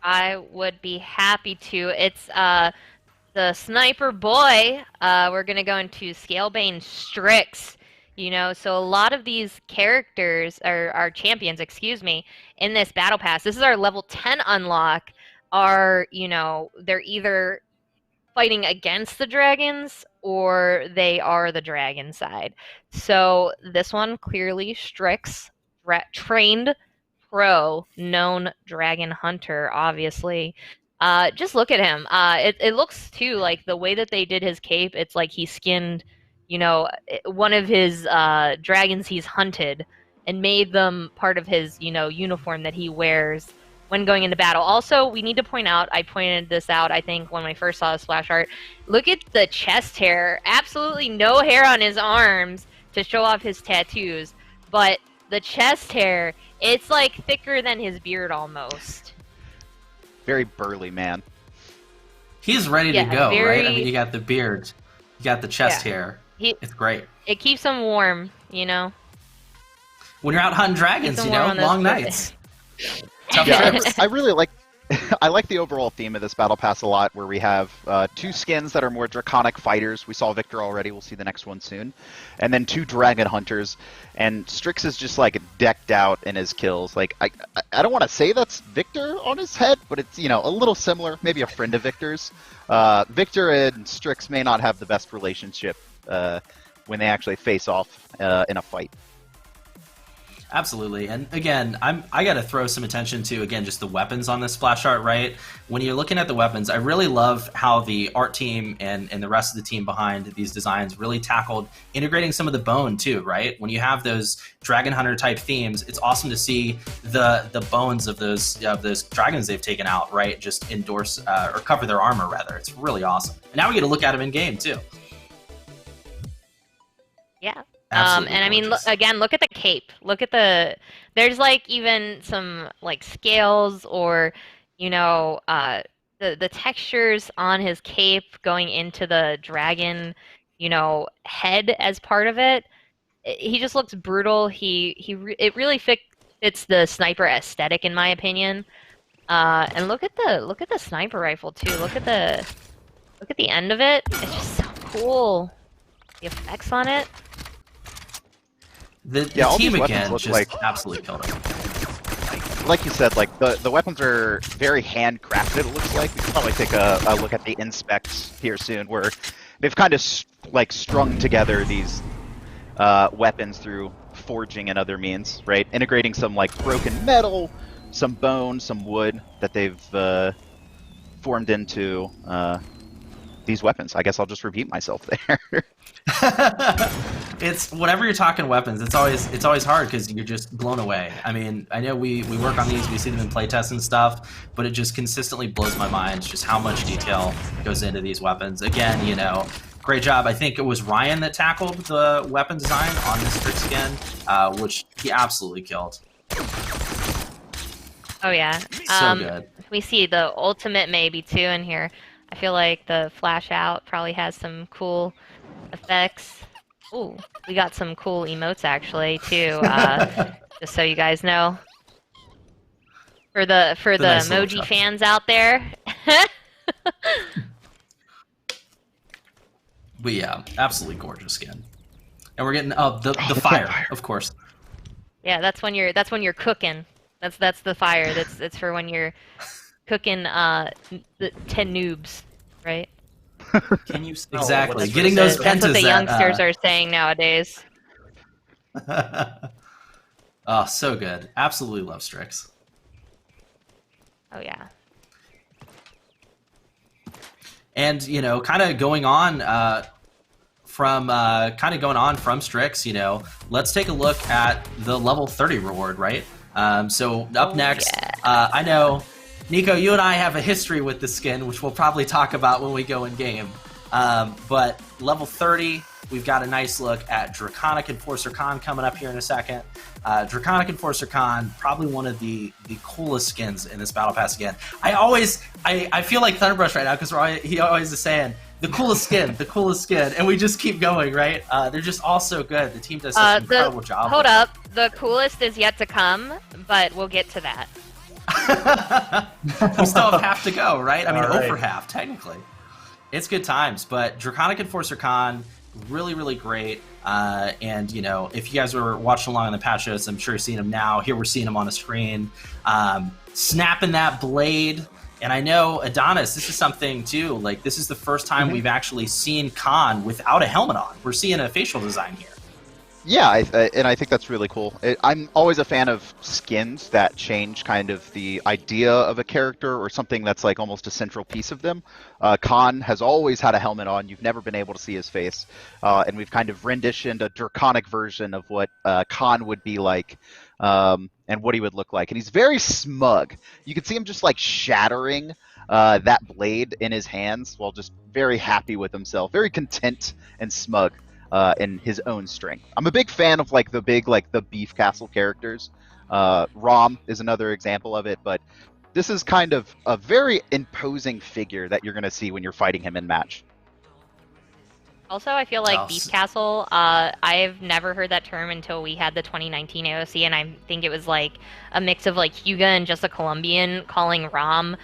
I would be happy to. It's the sniper boy. We're gonna go into Scale Bane Strix. So a lot of these characters are champions, in this battle pass. This is our level 10 unlock. They're either fighting against the dragons or they are the dragon side. So this one clearly Strix, trained pro, known dragon hunter, obviously. Just look at him. It looks too like the way that they did his cape. It's like he skinned, one of his dragons he's hunted and made them part of his, uniform that he wears when going into battle. Also, we need to point out, I pointed this out, I think, when I first saw the splash art. Look at the chest hair. Absolutely no hair on his arms to show off his tattoos, but the chest hair, it's like thicker than his beard almost. Very burly man. He's ready to go, right? I mean, you got the beard, you got the chest hair. It's great. It keeps him warm, When you're out hunting dragons, long nights. Tough Yeah, trips. I really like I like the overall theme of this battle pass a lot, where we have 2 skins that are more draconic fighters. We saw Victor already. We'll see the next one soon, and then 2 dragon hunters. And Strix is just like decked out in his kills. Like I don't want to say that's Victor on his head, but it's a little similar. Maybe a friend of Victor's. Victor and Strix may not have the best relationship when they actually face off in a fight. Absolutely, and again, I got to throw some attention to just the weapons on this splash art. Right, when you're looking at the weapons, I really love how the art team and the rest of the team behind these designs really tackled integrating some of the bone too. Right, when you have those dragon hunter type themes, it's awesome to see the bones of those dragons they've taken out. Right, just endorse or cover their armor rather. It's really awesome, and now we get to look at them in game too. Yeah. Absolutely and I mean, gorgeous. look at the cape. Look at there's like even some like scales or, the textures on his cape going into the dragon, head as part of it. He just looks brutal. It really fits the sniper aesthetic in my opinion. And look at the sniper rifle too. Look at the end of it. It's just so cool. The effects on it. The all team these again weapons just look like, absolutely killed it. like you said, like the weapons are very handcrafted. It looks like we can probably take a look at the inspects here soon, where they've kind of strung together these weapons through forging and other means, right? Integrating some like broken metal, some bone, some wood that they've formed into these weapons. I guess I'll just repeat myself there. It's whenever you're talking weapons, it's always hard because you're just blown away. I mean, I know we work on these, we see them in playtests and stuff, but it just consistently blows my mind just how much detail goes into these weapons. Again, great job. I think it was Ryan that tackled the weapon design on this Strix skin, which he absolutely killed. Oh yeah. So good. We see the ultimate maybe too in here. I feel like the flash out probably has some cool effects. Ooh, we got some cool emotes actually too. Just so you guys know, for the nice little emoji chucks. fans out there. But yeah, absolutely gorgeous skin. And we're getting the fire, of course. Yeah, that's when you're cooking. That's the fire. That's for when you're cooking the 10 noobs, right? Can you smell Exactly. what the Getting Strix those is? pen- That's what the Pentas that, youngsters are saying nowadays. Oh, so good. Absolutely love Strix. Oh yeah. And kind of going on from Strix, let's take a look at the level 30 reward, right? So up next, yeah. I know, Nico, you and I have a history with this skin, which we'll probably talk about when we go in game. But level 30, we've got a nice look at Draconic Enforcer Khan coming up here in a second. Draconic Enforcer Khan, probably one of the coolest skins in this battle pass again. I feel like Thunderbrush right now because he always is saying the coolest skin, and we just keep going, right? They're just all so good. The team does such an incredible job. Hold up, the coolest is yet to come, but we'll get to that. We still have half to go, right? I mean, All right. over half, technically. It's good times, but Draconic Enforcer Khan, really, really great. And, if you guys were watching along on the patch notes, I'm sure you're seeing him now. Here we're seeing him on the screen. Snapping that blade. And I know, Adonis, this is something, too. Like, this is the first time we've actually seen Khan without a helmet on. We're seeing a facial design here. Yeah, and I think that's really cool. I'm always a fan of skins that change kind of the idea of a character or something that's like almost a central piece of them. Khan has always had a helmet on. You've never been able to see his face. And we've kind of renditioned a draconic version of what Khan would be like and what he would look like. And he's very smug. You can see him just like shattering that blade in his hands while just very happy with himself, very content and smug. In his own strength. I'm a big fan of the beef castle characters. Rom is another example of it, but this is kind of a very imposing figure that you're going to see when you're fighting him in match. Also, I feel like Oh, Beef Castle, I've never heard that term until we had the 2019 AOC, and I think it was like a mix of like Huga and just a Colombian calling Rom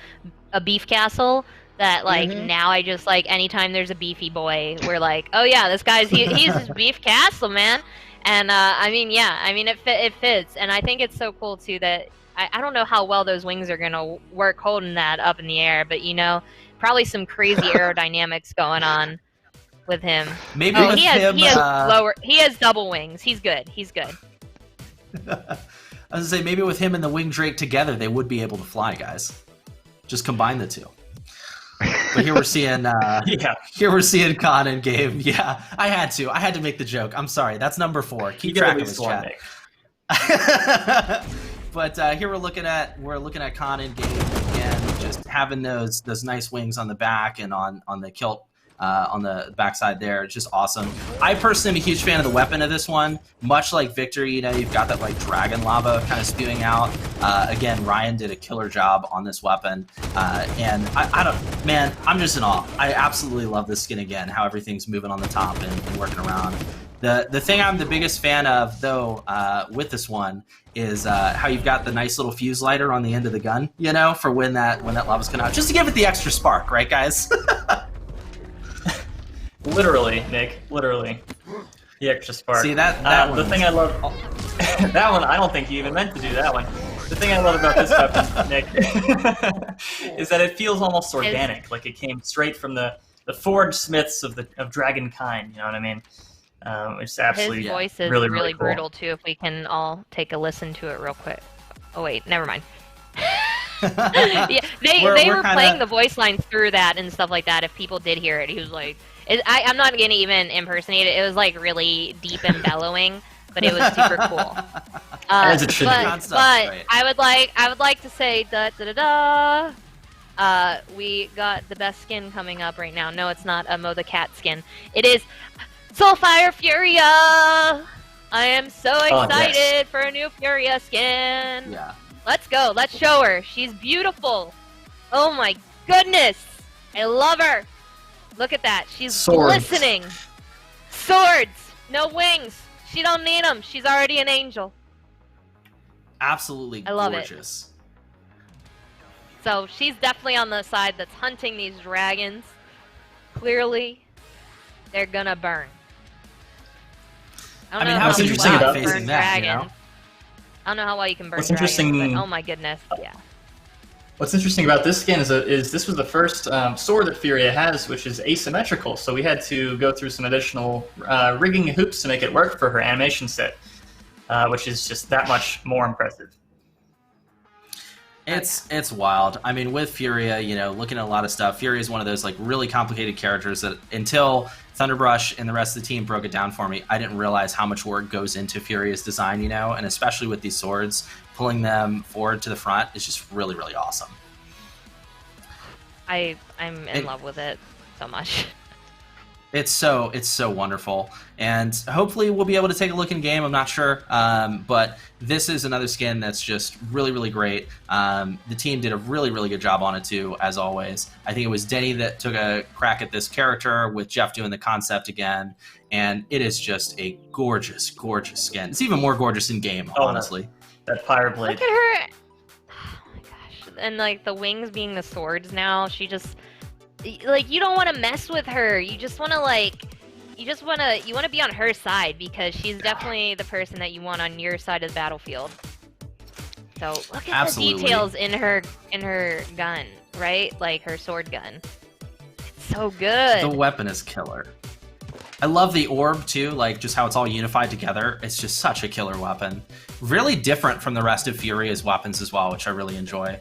a Beef Castle. That like now I just like anytime there's a beefy boy, we're like, oh yeah, this guy's he's Beef Castle, man. And I mean, yeah, I mean it fits, and I think it's so cool too that I don't know how well those wings are gonna work holding that up in the air, but you know, probably some crazy aerodynamics going on with him. Maybe Oh, with he has him, he has double wings. He's good. He's good. I was gonna say maybe with him and the wing drake together, they would be able to fly, guys. Just combine the two. But here we're seeing, here we're seeing Khan and Gabe. Yeah, I had to make the joke. I'm sorry. That's number 4. Keep track of his chat. But here we're looking at Khan and Gabe again, just having those nice wings on the back and on the kilt. On the backside there, it's just awesome. I personally am a huge fan of the weapon of this one. Much like Victor, you know, you've got that like dragon lava kind of spewing out. Again, Ryan did a killer job on this weapon, and I don't, man, I'm just in awe. I absolutely love this skin again. How everything's moving on the top and working around. The thing I'm the biggest fan of, though, with this one is how you've got the nice little fuse lighter on the end of the gun, you know, for when that lava's coming out, just to give it the extra spark, right, guys? Literally, Nick. Literally. The extra spark. See, that the thing I love... that one, I don't think you even meant to do that one. The thing I love about this weapon, Nick, is that it feels almost organic. Like it came straight from the forged smiths of dragon kind, you know what I mean? It's absolutely His voice is really cool. brutal, too, if we can all take a listen to it real quick. Oh, wait, never mind. Yeah, they were playing the voice lines through that and stuff like that. If people did hear it, he was like... I'm not going to even impersonate it. It was like really deep and bellowing, but it was super cool. As it should be. But I would like to say we got the best skin coming up right now. No, it's not a Mo the Cat skin. It is Soulfire Furia. I am so excited for a new Furia skin. Yeah. Let's go. Let's show her. She's beautiful. Oh my goodness. I love her. Look at that. She's glistening. Swords. No wings. She don't need them. She's already an angel. Absolutely I love gorgeous. It. So she's definitely on the side that's hunting these dragons. Clearly, they're gonna burn. I mean, how interesting about facing that, you know? I don't know how well you can burn What's dragons, interesting... but oh my goodness, yeah. What's interesting about this skin is this was the first sword that Furia has, which is asymmetrical. So we had to go through some additional rigging hoops to make it work for her animation set, which is just that much more impressive. It's wild. I mean, with Furia, you know, looking at a lot of stuff, Furia is one of those like really complicated characters that until Thunderbrush and the rest of the team broke it down for me, I didn't realize how much work goes into Furia's design, you know, and especially with these swords, pulling them forward to the front is just really, really awesome. I'm in love with it so much. It's so wonderful, and hopefully we'll be able to take a look in game. I'm not sure, but this is another skin that's just really, really great. The team did a really, really good job on it too, as always. I think it was Denny that took a crack at this character, with Jeff doing the concept again, and it is just a gorgeous, gorgeous skin. It's even more gorgeous in game, honestly. That Pyro blade. Look at her. Oh my gosh! And like the wings being the swords now, she just. Like, you don't want to mess with her. You just want to, like, you want to be on her side, because she's definitely the person that you want on your side of the battlefield. So look at the details in her gun, right? Like her sword gun. It's so good. The weapon is killer. I love the orb too, like just how it's all unified together. It's just such a killer weapon. Really different from the rest of Furia's weapons as well, which I really enjoy.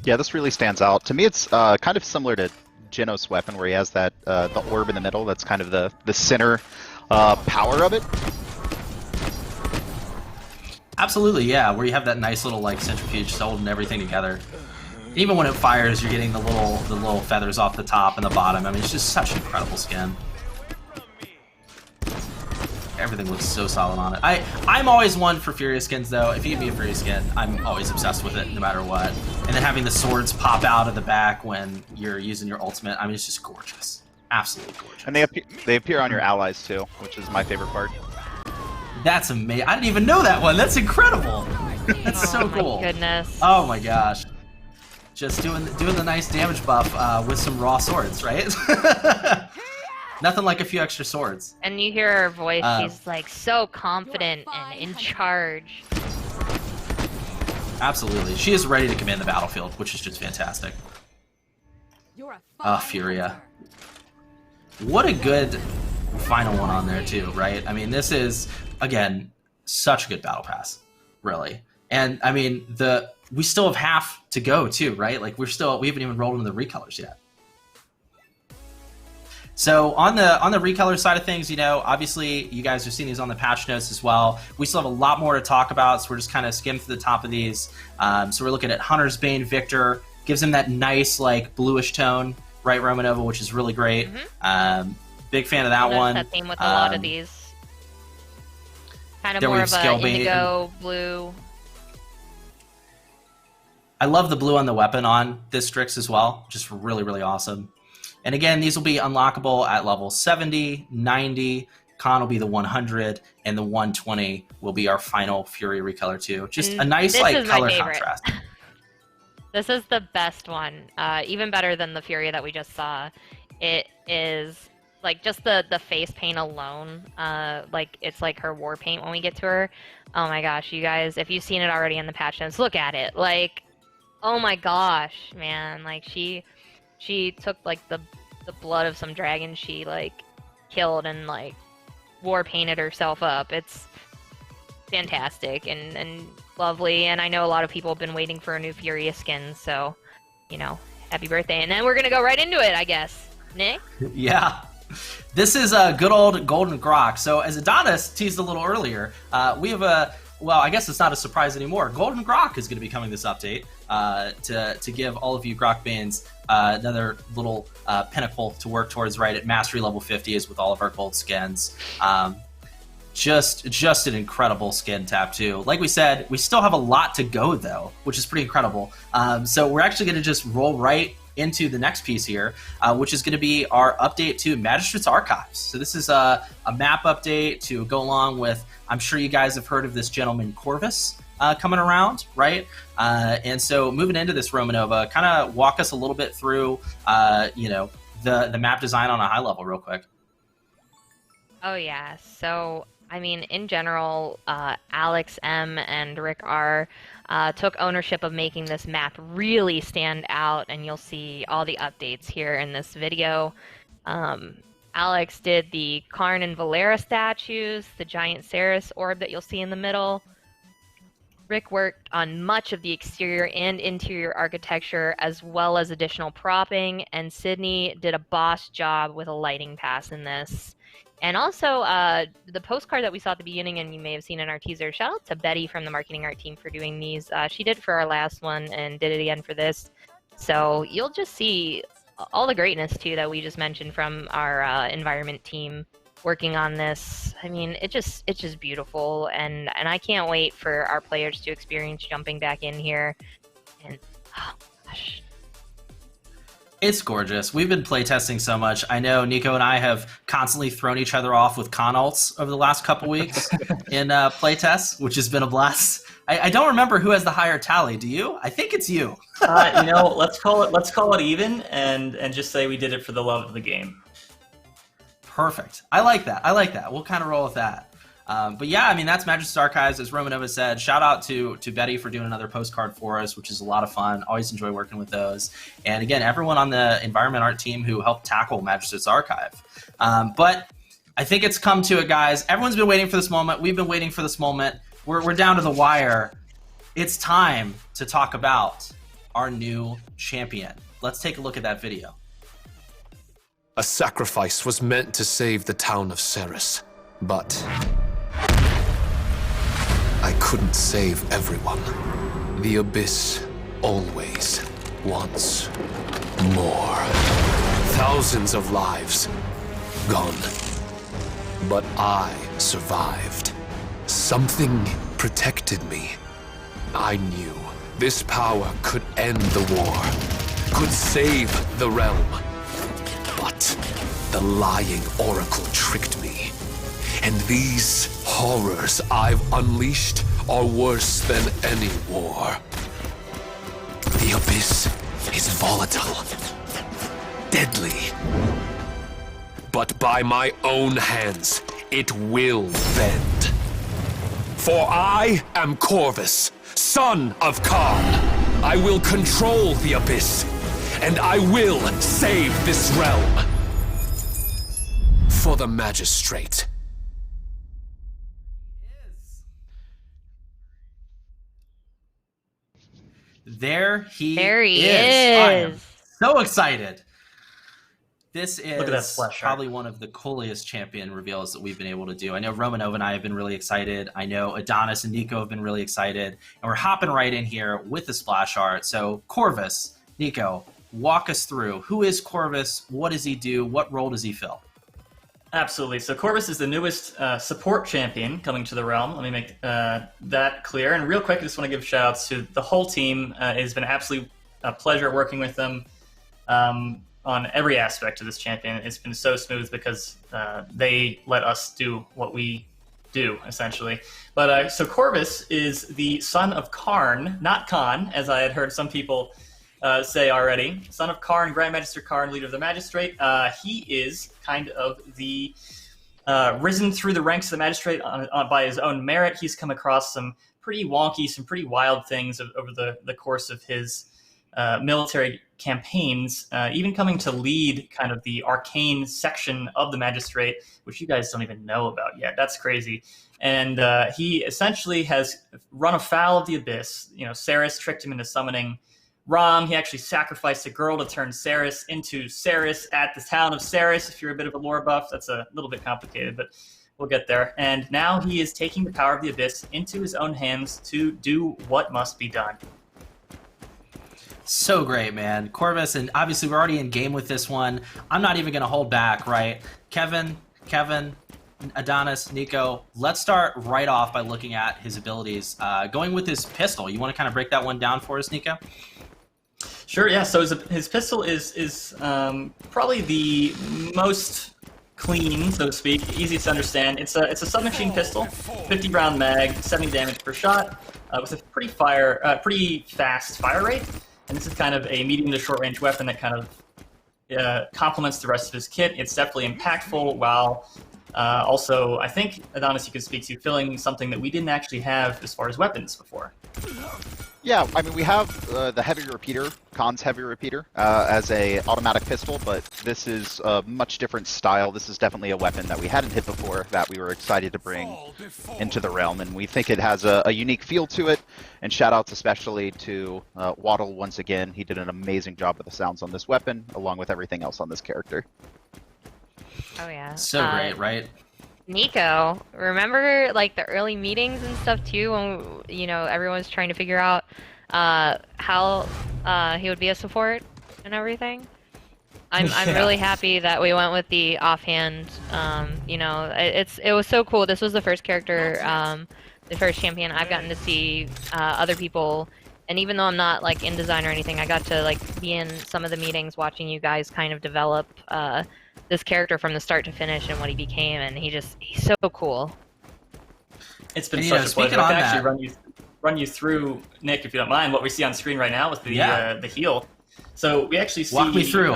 Yeah, this really stands out. To me, it's kind of similar to Genos' weapon, where he has that the orb in the middle. That's kind of the center power of it. Absolutely, yeah. Where you have that nice little like centrifuge holding everything together. Even when it fires, you're getting the little feathers off the top and the bottom. I mean, it's just such an incredible skin. Everything looks so solid on it. I'm always one for Furia skins, though. If you give me a Furia skin, I'm always obsessed with it, no matter what. And then having the swords pop out of the back when you're using your ultimate, I mean, it's just gorgeous. Absolutely gorgeous. And they appear on your allies too, which is my favorite part. That's amazing. I didn't even know that one. That's incredible. That's so cool. Oh my goodness. Oh my gosh. Just doing the nice damage buff with some raw swords, right? Nothing like a few extra swords. And you hear her voice, she's like so confident and in charge. Absolutely. She is ready to command the battlefield, which is just fantastic. Furia. What a good final one on there too, right? I mean, this is, again, such a good battle pass, really. And I mean, we still have half to go too, right? Like we haven't even rolled into the recolors yet. So on the recolor side of things, you know, obviously you guys are seeing these on the patch notes as well. We still have a lot more to talk about, so we're just kind of skim through the top of these. So we're looking at Hunter's Bane Victor, gives him that nice like bluish tone, right, Romanova, which is really great. Big fan of that one. That theme with a lot of these. Kind of more of a indigo blue. I love the blue on the weapon on this Strix as well. Just really, really awesome. And again, these will be unlockable at level 70, 90, Con will be the 100, and the 120 will be our final Fury recolor too. Just a nice like color contrast. This is the best one, even better than the Furia that we just saw. It is like just the face paint alone, like it's like her war paint when we get to her. Oh my gosh, you guys, if you've seen it already in the patch notes, look at it. Like, oh my gosh, man, like she took like the blood of some dragon she like killed and like war painted herself up. It's fantastic and lovely, and I know a lot of people have been waiting for a new Furia skin, so you know, happy birthday. And then we're gonna go right into it, I guess. Nick? Yeah. This is a good old golden Croc. So as Adonis teased a little earlier, we have well, I guess it's not a surprise anymore. Golden Croc is going to be coming this update to give all of you Croc Banes another little pinnacle to work towards, right, at Mastery level 50 is with all of our gold skins. Just an incredible skin tap too. Like we said, we still have a lot to go though, which is pretty incredible. So we're actually going to just roll right into the next piece here, which is going to be our update to Magistrate's Archives. So this is a map update to go along with, I'm sure you guys have heard of this gentleman Corvis coming around, right? And so moving into this, Romanova, kind of walk us a little bit through, you know, the map design on a high level real quick. Oh yeah, so I mean, in general, Alex M and Rick R took ownership of making this map really stand out, and you'll see all the updates here in this video. Alex did the Karn and Valera statues, the giant Ceres orb that you'll see in the middle. Rick worked on much of the exterior and interior architecture, as well as additional propping, and Sydney did a boss job with a lighting pass in this. And also, the postcard that we saw at the beginning, and you may have seen in our teaser, shout out to Betty from the marketing art team for doing these. She did for our last one and did it again for this. So you'll just see all the greatness, too, that we just mentioned from our environment team working on this. I mean, it's just beautiful, and I can't wait for our players to experience jumping back in here. And, oh, gosh. It's gorgeous. We've been playtesting so much. I know Nico and I have constantly thrown each other off with con alts over the last couple weeks in playtests, which has been a blast. I don't remember who has the higher tally. Do you? I think it's you. You know, let's call it even, and just say we did it for the love of the game. Perfect. I like that. We'll kind of roll with that. But yeah, I mean, that's Magistrate Archives, as Romanova said. Shout out to Betty for doing another postcard for us, which is a lot of fun. Always enjoy working with those. And again, everyone on the environment art team who helped tackle Magistrate's Archive. But I think it's come to it, guys. Everyone's been waiting for this moment. We've been waiting for this moment. We're down to the wire. It's time to talk about our new champion. Let's take a look at that video. A sacrifice was meant to save the town of Ceres, but I couldn't save everyone. The Abyss always wants more. Thousands of lives gone. But I survived. Something protected me. I knew this power could end the war, could save the realm. But the lying oracle tricked me. And these horrors I've unleashed are worse than any war. The abyss is volatile, deadly. But by my own hands, it will bend. For I am Corvis, son of Khan. I will control the abyss, and I will save this realm. For the Magistrate. There he is. I am so excited. This is Look at that splash shot. probably one of the coolest champion reveals that we've been able to do. I know Romanov and I have been really excited. I know Adonis and Nico have been really excited. And we're hopping right in here with the splash art. So Corvis, Nico, walk us through. Who is Corvis? What does he do? What role does he fill? Absolutely. So Corvis is the newest support champion coming to the realm. Let me make that clear. And real quick, I just want to give shout-outs to the whole team. It has been absolutely a pleasure working with them on every aspect of this champion. It's been so smooth because they let us do what we do, essentially. But so Corvis is the son of Karn, not Khan, as I had heard some people say already. Son of Karn, Grand Magister Karn, leader of the Magistrate. He is kind of the risen through the ranks of the Magistrate by his own merit. He's come across some pretty wonky, some pretty wild things over the course of his military campaigns, even coming to lead kind of the arcane section of the Magistrate, which you guys don't even know about yet. That's crazy. And he essentially has run afoul of the Abyss. You know, Ceres tricked him into summoning Rom. He actually sacrificed a girl to turn Ceres into Ceres at the town of Ceres. If you're a bit of a lore buff, that's a little bit complicated, but we'll get there. And now he is taking the power of the Abyss into his own hands to do what must be done. So great, man. Corvis, and obviously we're already in game with this one. I'm not even going to hold back, right? Kevin, Adonis, Nico, let's start right off by looking at his abilities. Going with his pistol. You want to kind of break that one down for us, Nico? Sure, yeah. So his pistol is probably the most clean, so to speak, easiest to understand. It's a submachine pistol, 50 round mag, 70 damage per shot, with a pretty fast fire rate. And this is kind of a medium to short range weapon that kind of complements the rest of his kit. It's definitely impactful, while also, I think, Adonis, you could speak to filling something that we didn't actually have as far as weapons before. Yeah, I mean, we have the heavy repeater, Khan's heavy repeater, as a automatic pistol, but this is a much different style. This is definitely a weapon that we hadn't hit before that we were excited to bring into the realm, and we think it has a unique feel to it. And shout-outs especially to Waddle once again. He did an amazing job with the sounds on this weapon, along with everything else on this character. Oh yeah. So great, right? Nico, remember like the early meetings and stuff too, when everyone's trying to figure out how he would be a support and everything. I'm really happy that we went with the offhand. It was so cool. This was the first character, the first champion I've gotten to see other people. And even though I'm not like in design or anything, I got to like be in some of the meetings watching you guys kind of develop this character from the start to finish and what he became, and he's so cool. It's been such a pleasure. I can actually run you through, Nick, if you don't mind, what we see on screen right now with the heal. So we actually see walk me through.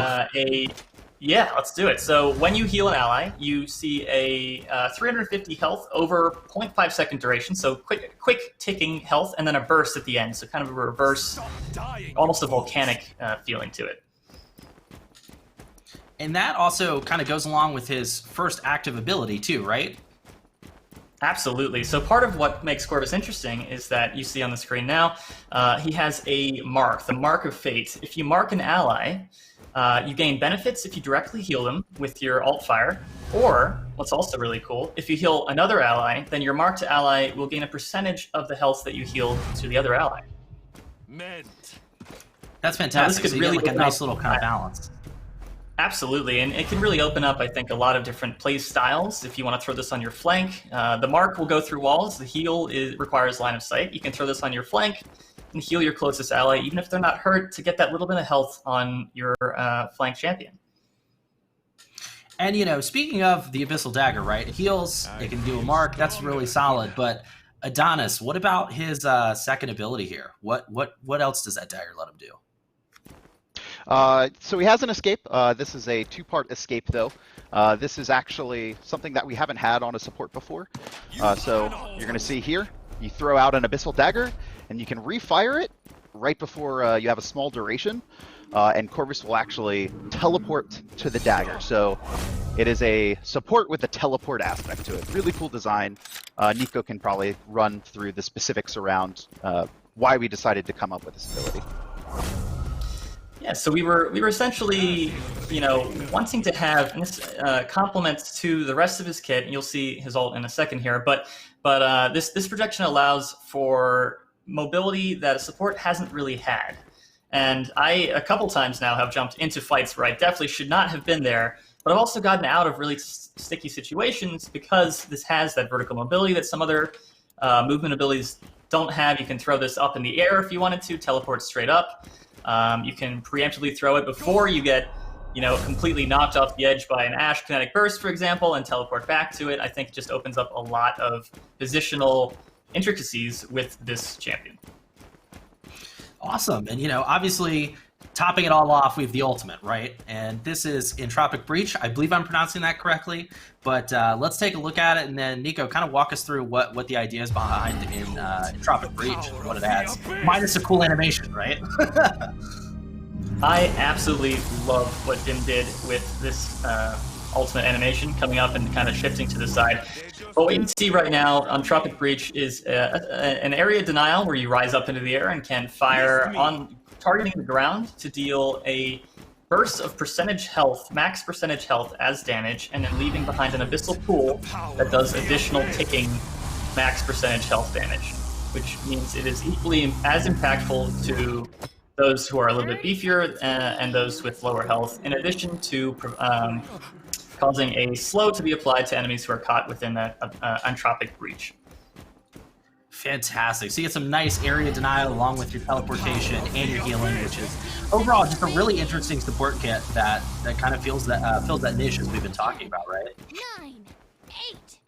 Yeah, let's do it. So when you heal an ally, you see a 350 health over 0.5 second duration, so quick ticking health, and then a burst at the end, so kind of a reverse, almost a volcanic feeling to it. And that also kind of goes along with his first active ability too, right? Absolutely. So part of what makes Corvis interesting is that you see on the screen now, he has a mark, the Mark of Fate. If you mark an ally, you gain benefits if you directly heal them with your alt fire, or, what's also really cool, if you heal another ally, then your marked ally will gain a percentage of the health that you healed to the other ally. That's fantastic. This could so really you get like a nice little kind of balance. Absolutely, and it can really open up, I think, a lot of different play styles if you want to throw this on your flank. The mark will go through walls. The heal requires line of sight. You can throw this on your flank and heal your closest ally, even if they're not hurt, to get that little bit of health on your flank champion. And speaking of the Abyssal Dagger, right? It heals, it can do a mark, that's really solid. But Adonis, what about his second ability here? What else does that dagger let him do? So he has an escape. This is a two-part escape, though. This is actually something that we haven't had on a support before. So you're going to see here, you throw out an Abyssal Dagger, and you can refire it right before you have a small duration, and Corvis will actually teleport to the dagger. So it is a support with a teleport aspect to it. Really cool design. Nico can probably run through the specifics around why we decided to come up with this ability. Yeah, so we were essentially, wanting to have, and this complements to the rest of his kit, and you'll see his ult in a second here, but this projection allows for mobility that a support hasn't really had. And I, a couple times now, have jumped into fights where I definitely should not have been there, but I've also gotten out of really sticky situations because this has that vertical mobility that some other movement abilities don't have. You can throw this up in the air if you wanted to, teleport straight up. You can preemptively throw it before you get, completely knocked off the edge by an Ash Kinetic Burst, for example, and teleport back to it. I think it just opens up a lot of positional intricacies with this champion. Awesome. And, obviously, topping it all off, we have the ultimate, right? And this is Entropic Breach. I believe I'm pronouncing that correctly. But let's take a look at it, and then, Nico, kind of walk us through what the idea is behind in Entropic Breach and what it adds. Minus a cool animation, right? I absolutely love what Dim did with this ultimate animation coming up and kind of shifting to the side. But what you can see right now on Entropic Breach is an area denial where you rise up into the air and can fire on targeting the ground to deal a burst of percentage health, max percentage health as damage, and then leaving behind an abyssal pool that does additional ticking max percentage health damage, which means it is equally as impactful to those who are a little bit beefier and those with lower health, in addition to causing a slow to be applied to enemies who are caught within that Entropic Breach. Fantastic. So you get some nice area denial along with your teleportation and your healing, which is overall just a really interesting support kit that kind of fills that niche as we've been talking about, right? 9, 8,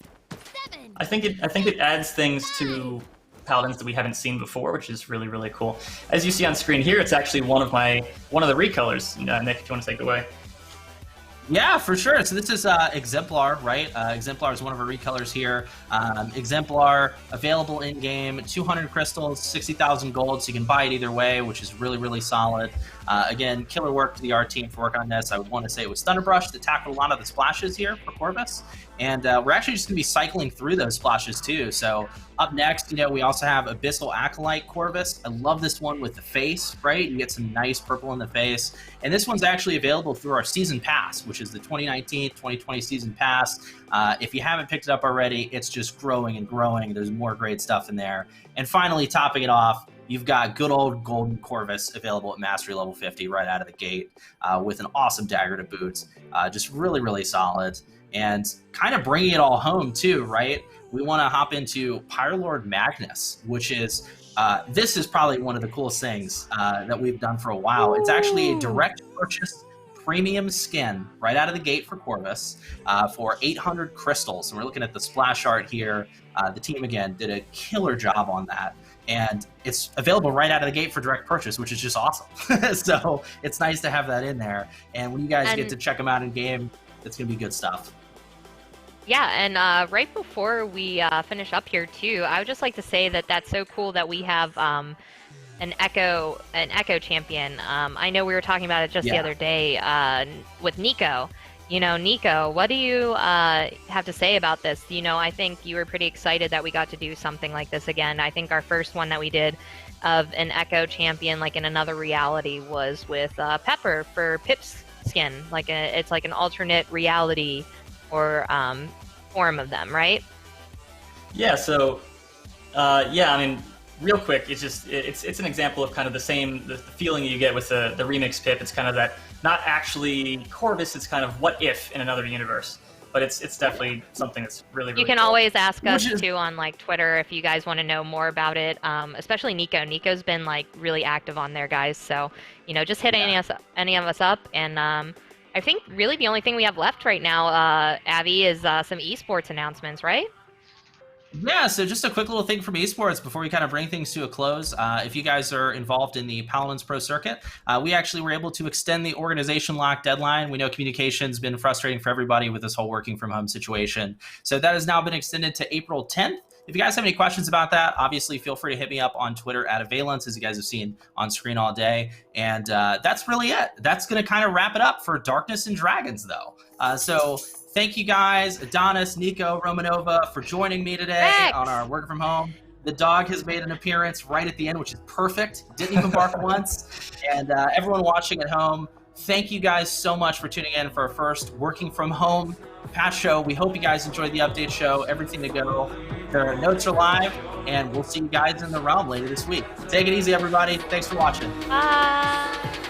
7. I think it adds things to Paladins that we haven't seen before, which is really, really cool. As you see on screen here, it's actually one of the recolors. Nick, if you want to take it away. Yeah, for sure. So this is Exemplar, right? Exemplar is one of our recolors here. Exemplar, available in-game, 200 crystals, 60,000 gold, so you can buy it either way, which is really, really solid. Again, killer work to the art team for working on this. I would want to say it was Thunderbrush that tackled a lot of the splashes here for Corvis. And we're actually just going to be cycling through those splashes too. So up next, we also have Abyssal Acolyte Corvis. I love this one with the face, right? You get some nice purple in the face. And this one's actually available through our Season Pass, which is the 2019-2020 Season Pass. If you haven't picked it up already, it's just growing and growing. There's more great stuff in there. And finally, topping it off, you've got good old Golden Corvis available at Mastery Level 50 right out of the gate with an awesome dagger to boot. Just really, really solid. And kind of bringing it all home too, right? We want to hop into Pyrolord Magnus, which is, this is probably one of the coolest things that we've done for a while. It's actually a direct purchase premium skin right out of the gate for Corvis for 800 crystals. And we're looking at the splash art here. The team, again, did a killer job on that. And it's available right out of the gate for direct purchase, which is just awesome. So it's nice to have that in there. And when you guys get to check them out in game, it's going to be good stuff. Yeah, and right before we finish up here too, I would just like to say that that's so cool that we have an Echo champion. I know we were talking about it just the other day with Nico. Nico, what do you have to say about this? I think you were pretty excited that we got to do something like this again. I think our first one that we did of an Echo champion, like in another reality, was with Pepper for Pip's skin. It's like an alternate reality or form of them, right? Yeah. So, real quick, it's an example of kind of the feeling you get with the remix Pip. It's kind of that, not actually Corvis, it's kind of what if in another universe. But it's definitely something that's really, really You can cool. always ask us too on Twitter if you guys want to know more about it. Especially Nico. Nico's been really active on there, guys. So just hit any of us up, and I think really the only thing we have left right now, Abby, is some esports announcements, right? Yeah, so just a quick little thing from esports before we kind of bring things to a close. If you guys are involved in the Paladins Pro Circuit, we actually were able to extend the organization lock deadline. We know communication's been frustrating for everybody with this whole working from home situation. So that has now been extended to April 10th. If you guys have any questions about that, obviously feel free to hit me up on Twitter at Avalence, as you guys have seen on screen all day. And that's really it. That's going to kind of wrap it up for Darkness and Dragons, though. So thank you guys, Adonis, Nico, Romanova, for joining me today on our work from home. The dog has made an appearance right at the end, which is perfect. Didn't even bark once. And everyone watching at home, thank you guys so much for tuning in for our first working from home patch show. We hope you guys enjoyed the update show, everything to go. The notes are live, and we'll see you guys in the realm later this week. Take it easy, everybody. Thanks for watching. Bye.